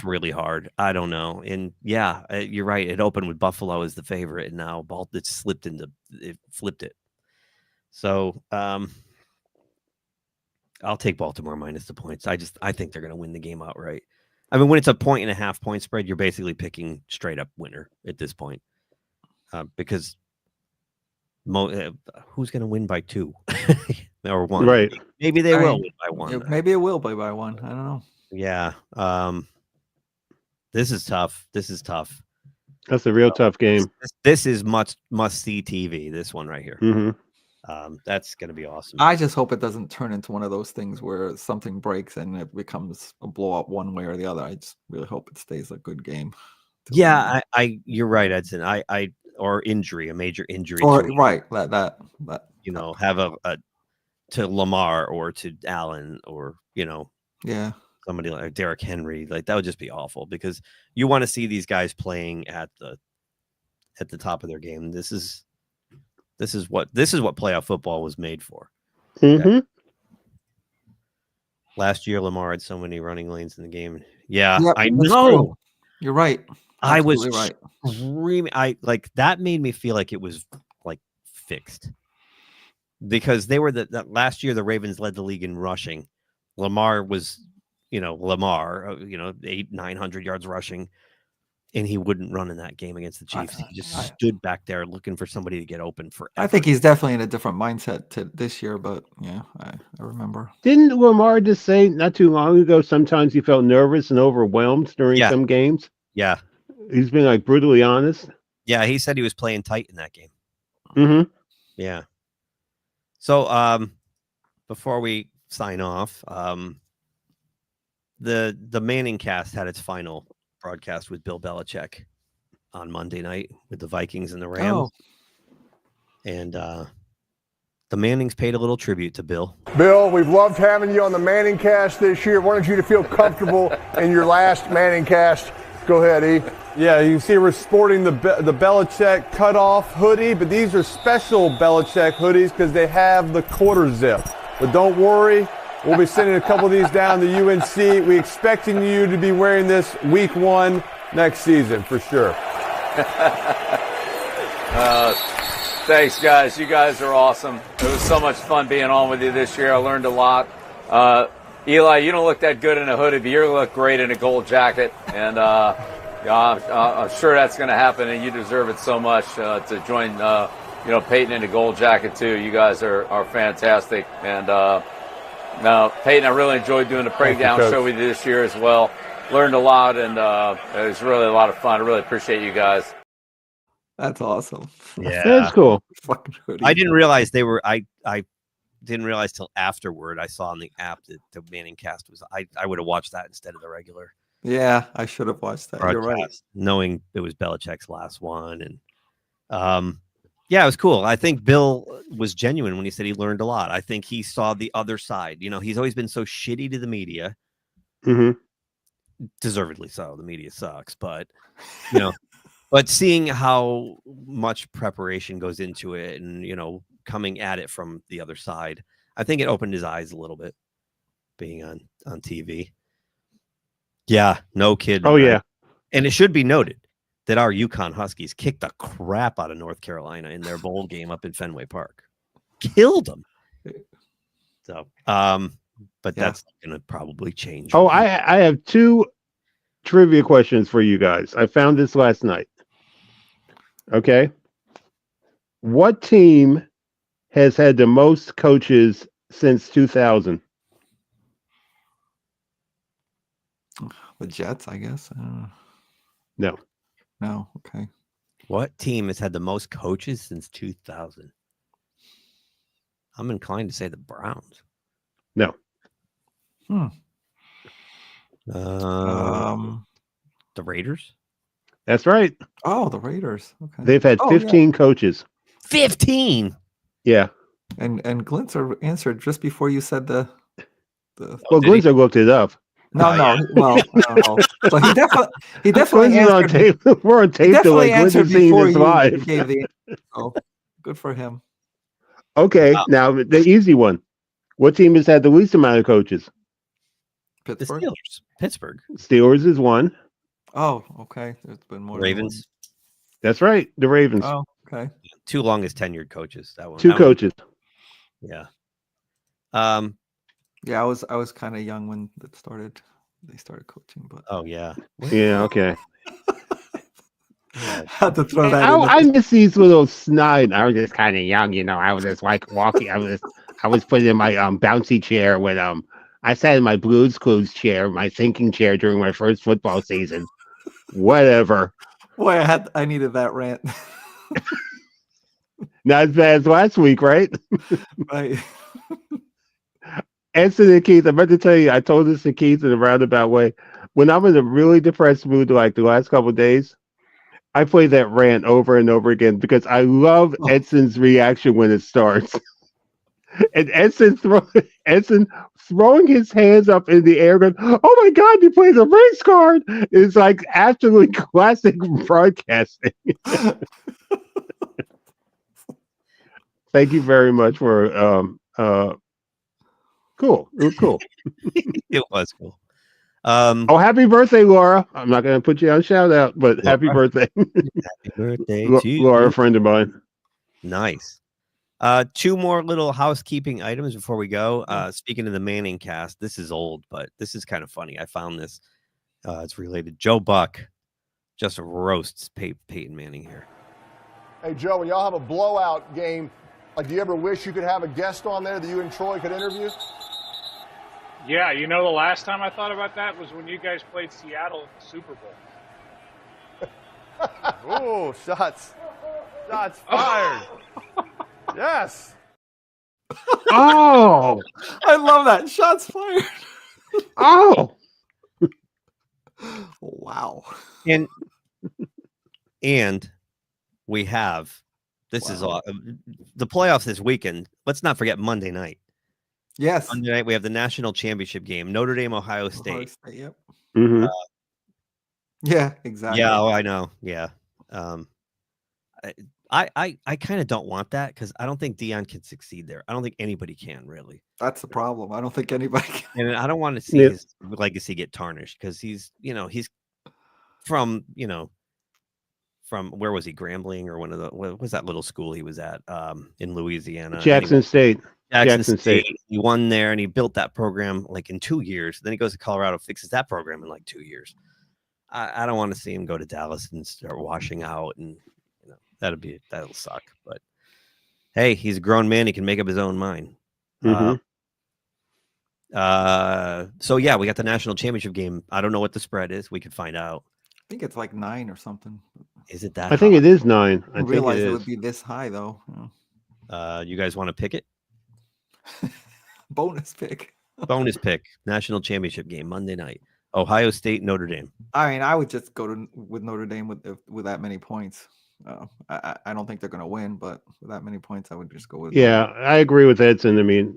really hard. I don't know. And yeah, you're right. It opened with Buffalo as the favorite, and now it flipped it. So I'll take Baltimore minus the points. I think they're going to win the game outright. I mean, when it's a 1.5 point spread, you're basically picking straight up winner at this point, because who's going to win by 2 or 1? Right. Maybe they will win by 1. Maybe it will be by 1. I don't know. Yeah. This is tough. That's a real tough game. This is must see TV. This one right here. Mm-hmm. That's going to be awesome. I just hope it doesn't turn into one of those things where something breaks and it becomes a blowout one way or the other. I just really hope it stays a good game. Yeah, you're right, Edson. Or injury, a major injury. Or right, that have a to Lamar or to Allen or somebody like Derrick Henry. Like that would just be awful because you want to see these guys playing at the top of their game. This is what playoff football was made for. Mm-hmm. Okay? Last year, Lamar had so many running lanes in the game. Yeah, yep, I know. True. You're right. I was right. That made me feel like it was like fixed because they were that last year. The Ravens led the league in rushing. Lamar was, 900 yards rushing, and he wouldn't run in that game against the Chiefs. He just stood back there looking for somebody to get open forever. I think he's definitely in a different mindset to this year, but yeah, I remember. Didn't Lamar just say not too long ago sometimes he felt nervous and overwhelmed during some games? Yeah. He's been brutally honest. Yeah, he said he was playing tight in that game. Mm-hmm. Yeah. So before we sign off, the Manning cast had its final broadcast with Bill Belichick on Monday night with the Vikings and the Rams. And the Mannings paid a little tribute to Bill. Bill, we've loved having you on the Manning cast this year. Wanted you to feel comfortable in your last Manning cast. Go ahead, E. Yeah, you can see we're sporting the Belichick cutoff hoodie, but these are special Belichick hoodies because they have the quarter zip. But don't worry, we'll be sending a couple of these down to UNC. We're expecting you to be wearing this week 1 next season for sure. Thanks, guys. You guys are awesome. It was so much fun being on with you this year. I learned a lot. Eli, you don't look that good in a hoodie, but you look great in a gold jacket. And I'm sure that's going to happen, and you deserve it so much to join, Peyton in a gold jacket too. You guys are fantastic. And Peyton, I really enjoyed doing the breakdown show with you this year as well. Learned a lot, and it was really a lot of fun. I really appreciate you guys. That's awesome. Yeah, that's cool. Fucking hoodie. I didn't realize they were. didn't realize till afterward. I saw on the app that the Manning cast was. I would have watched that instead of the regular. Yeah, I should have watched that. You're right. Knowing it was Belichick's last one, and yeah, it was cool. I think Bill was genuine when he said he learned a lot. I think he saw the other side. You know, he's always been so shitty to the media. Mm-hmm. Deservedly so. The media sucks, but you know, but seeing how much preparation goes into it, and you know, coming at it from the other side, I think it opened his eyes a little bit. Being on TV. Yeah, no kid. Oh yeah, and it should be noted that our UConn Huskies kicked the crap out of North Carolina in their bowl game up in Fenway Park, killed them. So, but that's going to probably change. Oh, I have 2 trivia questions for you guys. I found this last night. Okay, what team has had the most coaches since 2000? The Jets, I guess. No. No. Okay. What team has had the most coaches since 2000? I'm inclined to say the Browns. No. The Raiders. That's right. Oh, the Raiders. Okay. They've had 15 coaches. 15. Yeah. And Glintzer answered just before you said the. Well, Glintzer looked it up. No. Well, no. So he definitely Glintzer on answered. tape. We're on tape. Definitely Glintzer answered seeing before this you live. gave the. Oh, good for him. Okay, now the easy one. What team has had the least amount of coaches? Pittsburgh. The Steelers. Pittsburgh. Steelers is one. Oh, okay. There's been more. Ravens. That's right. The Ravens. Oh, okay. 2 longest tenured coaches. That one. 2 coaches. Yeah. Yeah, I was kind of young when they started coaching, but oh yeah. Yeah. Okay. Had to throw that. I miss these little snide. I was just kind of young, you know. I was just like walking. I was put in my bouncy chair when I sat in my Blues Clues chair, my thinking chair during my first football season. Whatever. Boy, I needed that rant. Not as bad as last week, right? Right. Edson and Keith, I'm about to tell you, I told this to Keith in a roundabout way. When I'm in a really depressed mood, like the last couple of days, I play that rant over and over again because I love Edson's reaction when it starts. And Edson throwing his hands up in the air, going, "Oh my God, you played the race card!" It's like absolutely classic broadcasting. Thank you very much for cool. It was cool. It was cool. Oh, happy birthday, Laura. I'm not going to put you on shout out, but happy birthday. Happy birthday to you. Laura, a friend of mine. Nice. 2 more little housekeeping items before we go. Speaking of the Manning cast, this is old, but this is kind of funny. I found this. It's related. Joe Buck just roasts Peyton Manning here. Hey, Joe, when y'all have a blowout game, like, do you ever wish you could have a guest on there that you and Troy could interview? Yeah, you know, the last time I thought about that was when you guys played Seattle at the Super Bowl. Oh, shots fired. Yes. Oh, I love that. Shots fired. Oh. Wow. And we have is all the playoffs this weekend. Let's not forget Monday night. Yes. Monday night we have the national championship game, Notre Dame, Ohio State. Yep. Mm-hmm. Yeah, exactly. Yeah, I know. Yeah. I kind of don't want that because I don't think Dion can succeed there. I don't think anybody can really. That's the problem. I don't think anybody can. And I don't want to see his legacy get tarnished because he's from where was he? Grambling or what was that little school he was at in Louisiana? Jackson State. Jackson State. He won there and he built that program like in 2 years. Then he goes to Colorado, fixes that program in like 2 years. I don't want to see him go to Dallas and start washing out, and that'll suck. But hey, he's a grown man. He can make up his own mind. Mm-hmm. So yeah, we got the national championship game. I don't know what the spread is. We could find out. I think it's like 9 or something. Is it that? I think it is 9. I didn't realize it would be this high though. You guys want to pick it? Bonus pick. Bonus pick. National championship game Monday night. Ohio State, Notre Dame. I mean, I would just go with Notre Dame with that many points. I don't think they're going to win, but with that many points, I would just go with. Yeah, I agree with Edson. I mean,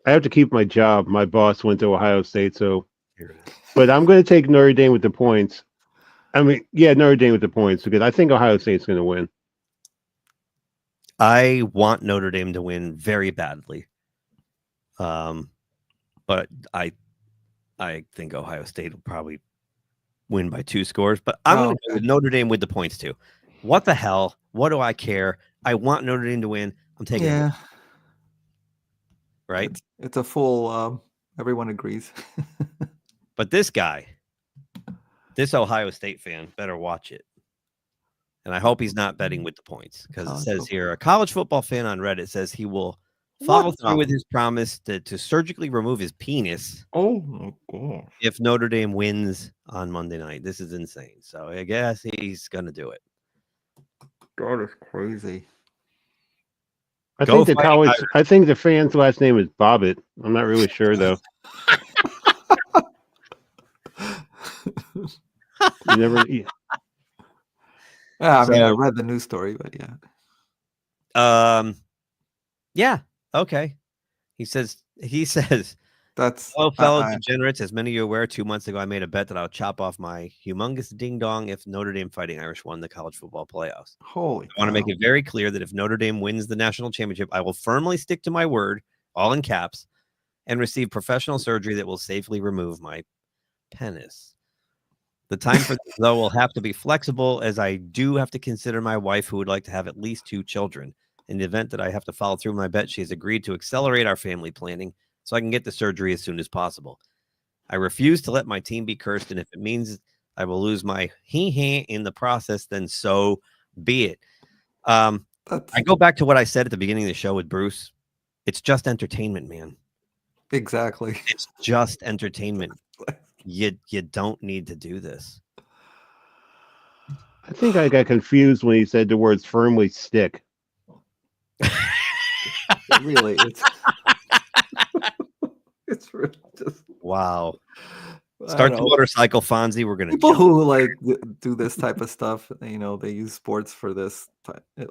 I have to keep my job. My boss went to Ohio State, so. But I'm going to take Notre Dame with the points. I mean, yeah, Notre Dame with the points because I think Ohio State's going to win. I want Notre Dame to win very badly. But I think Ohio State will probably win by 2 scores. But I'm going to go with Notre Dame with the points too. What the hell? What do I care? I want Notre Dame to win. I'm taking it. Right? It's a full. Everyone agrees. But this guy, this Ohio State fan, better watch it. And I hope he's not betting with the points because it says here a college football fan on Reddit says he will follow through with his promise to surgically remove his penis. Oh my god! If Notre Dame wins on Monday night, this is insane. So I guess he's gonna do it. That is crazy. I think the fan's last name is Bobbitt. I'm not really sure though. You never. Yeah, I mean, I read the news story, but yeah. Yeah. Okay. He says that's fellow degenerates. As many of you are aware, 2 months ago I made a bet that I'll chop off my humongous ding dong if Notre Dame Fighting Irish won the college football playoffs. I want to make it very clear that if Notre Dame wins the national championship, I will firmly stick to my word, all in caps, and receive professional surgery that will safely remove my penis. The time for this, though, will have to be flexible, as I do have to consider my wife, who would like to have at least 2 children. In the event that I have to follow through my bet, she has agreed to accelerate our family planning so I can get the surgery as soon as possible. I refuse to let my team be cursed, and if it means I will lose my he in the process, then so be it. I go back to what I said at the beginning of the show with Bruce. It's just entertainment, man. Exactly. It's just entertainment. You don't need to do this. I think I got confused when he said the words firmly stick. Really, it's really just wow. Start the motorcycle, Fonzie. We're gonna people who like do this type of stuff. You know, they use sports for this.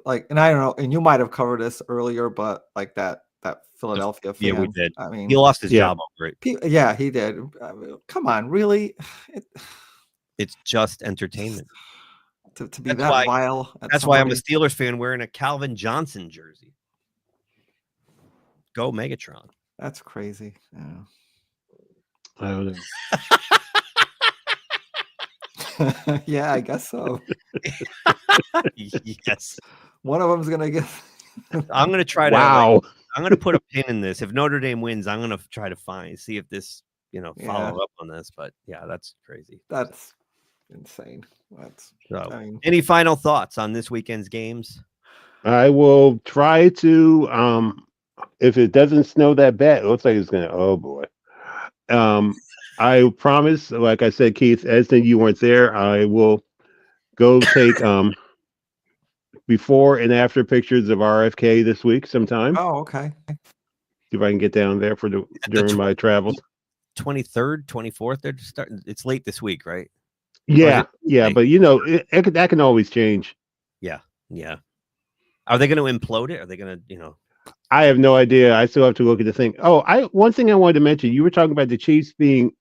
Like, and I don't know. And you might have covered this earlier, but like that Philadelphia fan. Yeah, we did. I mean, he lost his job over it. Yeah, he did. I mean, come on, really? It's just entertainment. To be that vile. That's why I'm a Steelers fan wearing a Calvin Johnson jersey. Go Megatron. That's crazy. Yeah. I don't know. Yeah, I guess so. Yes. One of them's gonna get. I'm gonna try to. Wow. I'm gonna put a pin in this. If Notre Dame wins, I'm gonna try to see if this, follow up on this. But yeah, that's crazy. That's insane. Any final thoughts on this weekend's games? I will try to. If it doesn't snow that bad, it looks like it's gonna. Oh boy. I promise. Like I said, Keith, Edson, you weren't there. I will go take before and after pictures of RFK this week sometime. Oh, okay. See if I can get down there during my travels. 23rd, 24th. They're starting. It's late this week, right? Yeah, but that can always change. Yeah. Are they going to implode it? Are they going to, I have no idea. I still have to look at the thing. Oh, one thing I wanted to mention. You were talking about the Chiefs being,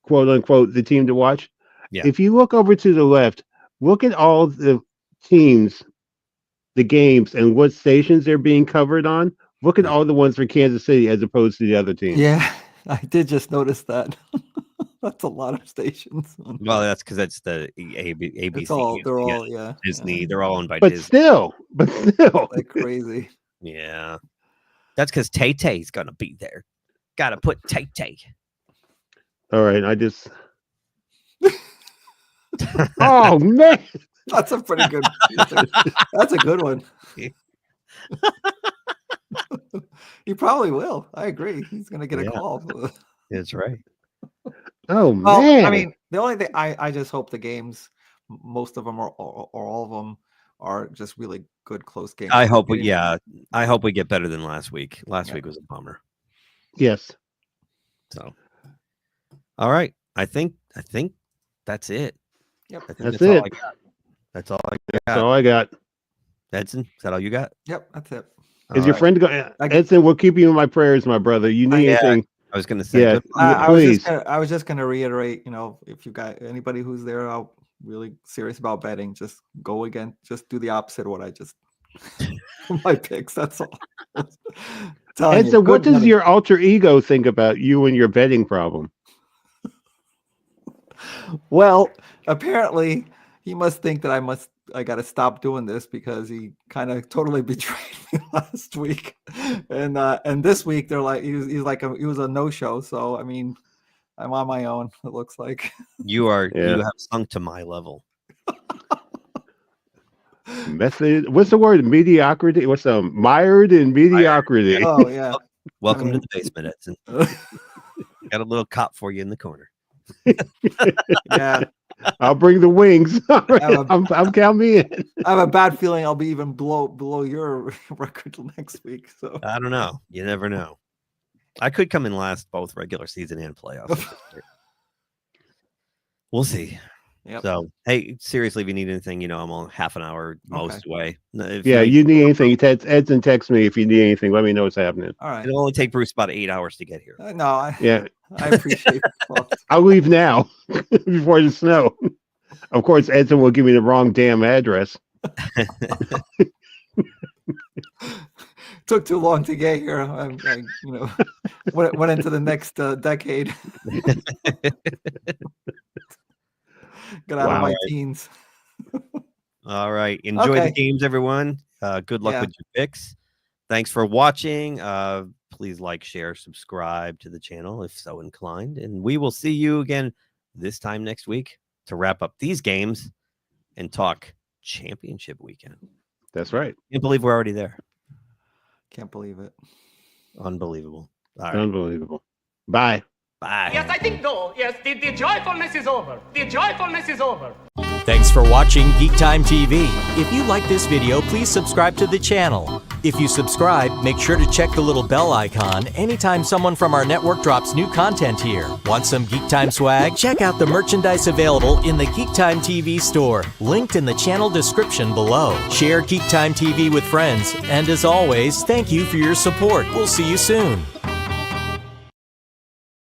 quote unquote, the team to watch. Yeah. If you look over to the left, look at all the teams, the games, and what stations they're being covered on. Look at all the ones for Kansas City as opposed to the other teams. Yeah, I did just notice that. That's a lot of stations. Well, that's because that's the ABC. They're all Disney. They're all owned by but Disney. Still, like crazy. Yeah, that's because Tay-Tay's gonna be there. Got to put Tay-Tay. All right, I just. Oh man, that's a pretty good. That's a good one. He probably will. I agree. He's gonna get a call. That's right. Oh man! I mean, the only thing I just hope the games, most of them or all of them, are just really good close games. I hope we get better than last week. Last week was a bummer. Yes. So, all right. I think that's it. Yep. I think That's it. all I got. That's all I got. That's all I got. Edson, is that all you got? Yep, that's it. Is your friend Edson? We'll keep you in my prayers, my brother. You need anything? I was going to say, please. I was just gonna reiterate. If you got anybody who's there out really serious about betting, just go again. Just do the opposite of what I just my picks. That's all. Edson, what does your alter ego think about you and your betting problem? Well, apparently he must think that I got to stop doing this because he kind of totally betrayed me last week, and this week they're like he was a no-show. So I mean, I'm on my own. It looks like you have sunk to my level. Method. What's the word? Mediocrity. What's mired in mediocrity? Oh yeah. Welcome to the basement, Edson. Got a little cop for you in the corner. Yeah. I'll bring the wings. I'm count me in. I have a bad feeling I'll be even below your record next week. So I don't know. You never know. I could come in last both regular season and playoffs. We'll see. Yep. So hey, seriously, if you need anything, I'm on half an hour most away. You need anything? Edson text me if you need anything. Let me know what's happening. All right. It'll only take Bruce about 8 hours to get here. I appreciate it. I'll leave now before the snow. Of course, Edson will give me the wrong damn address. Took too long to get here. Went into the next decade. Get out of my teens. All right. Enjoy the games, everyone. Good luck with your picks. Thanks for watching. Please like, share, subscribe to the channel if so inclined. And we will see you again this time next week to wrap up these games and talk championship weekend. That's right. Can't believe we're already there. Can't believe it. Unbelievable. All right. Unbelievable. Bye. Bye. Yes, I think no. Yes, the joyfulness is over. The joyfulness is over. Thanks for watching GeekTime TV. If you like this video, please subscribe to the channel. If you subscribe, make sure to check the little bell icon anytime someone from our network drops new content here. Want some GeekTime swag? Check out the merchandise available in the GeekTime TV store, linked in the channel description below. Share GeekTime TV with friends, and as always, thank you for your support. We'll see you soon.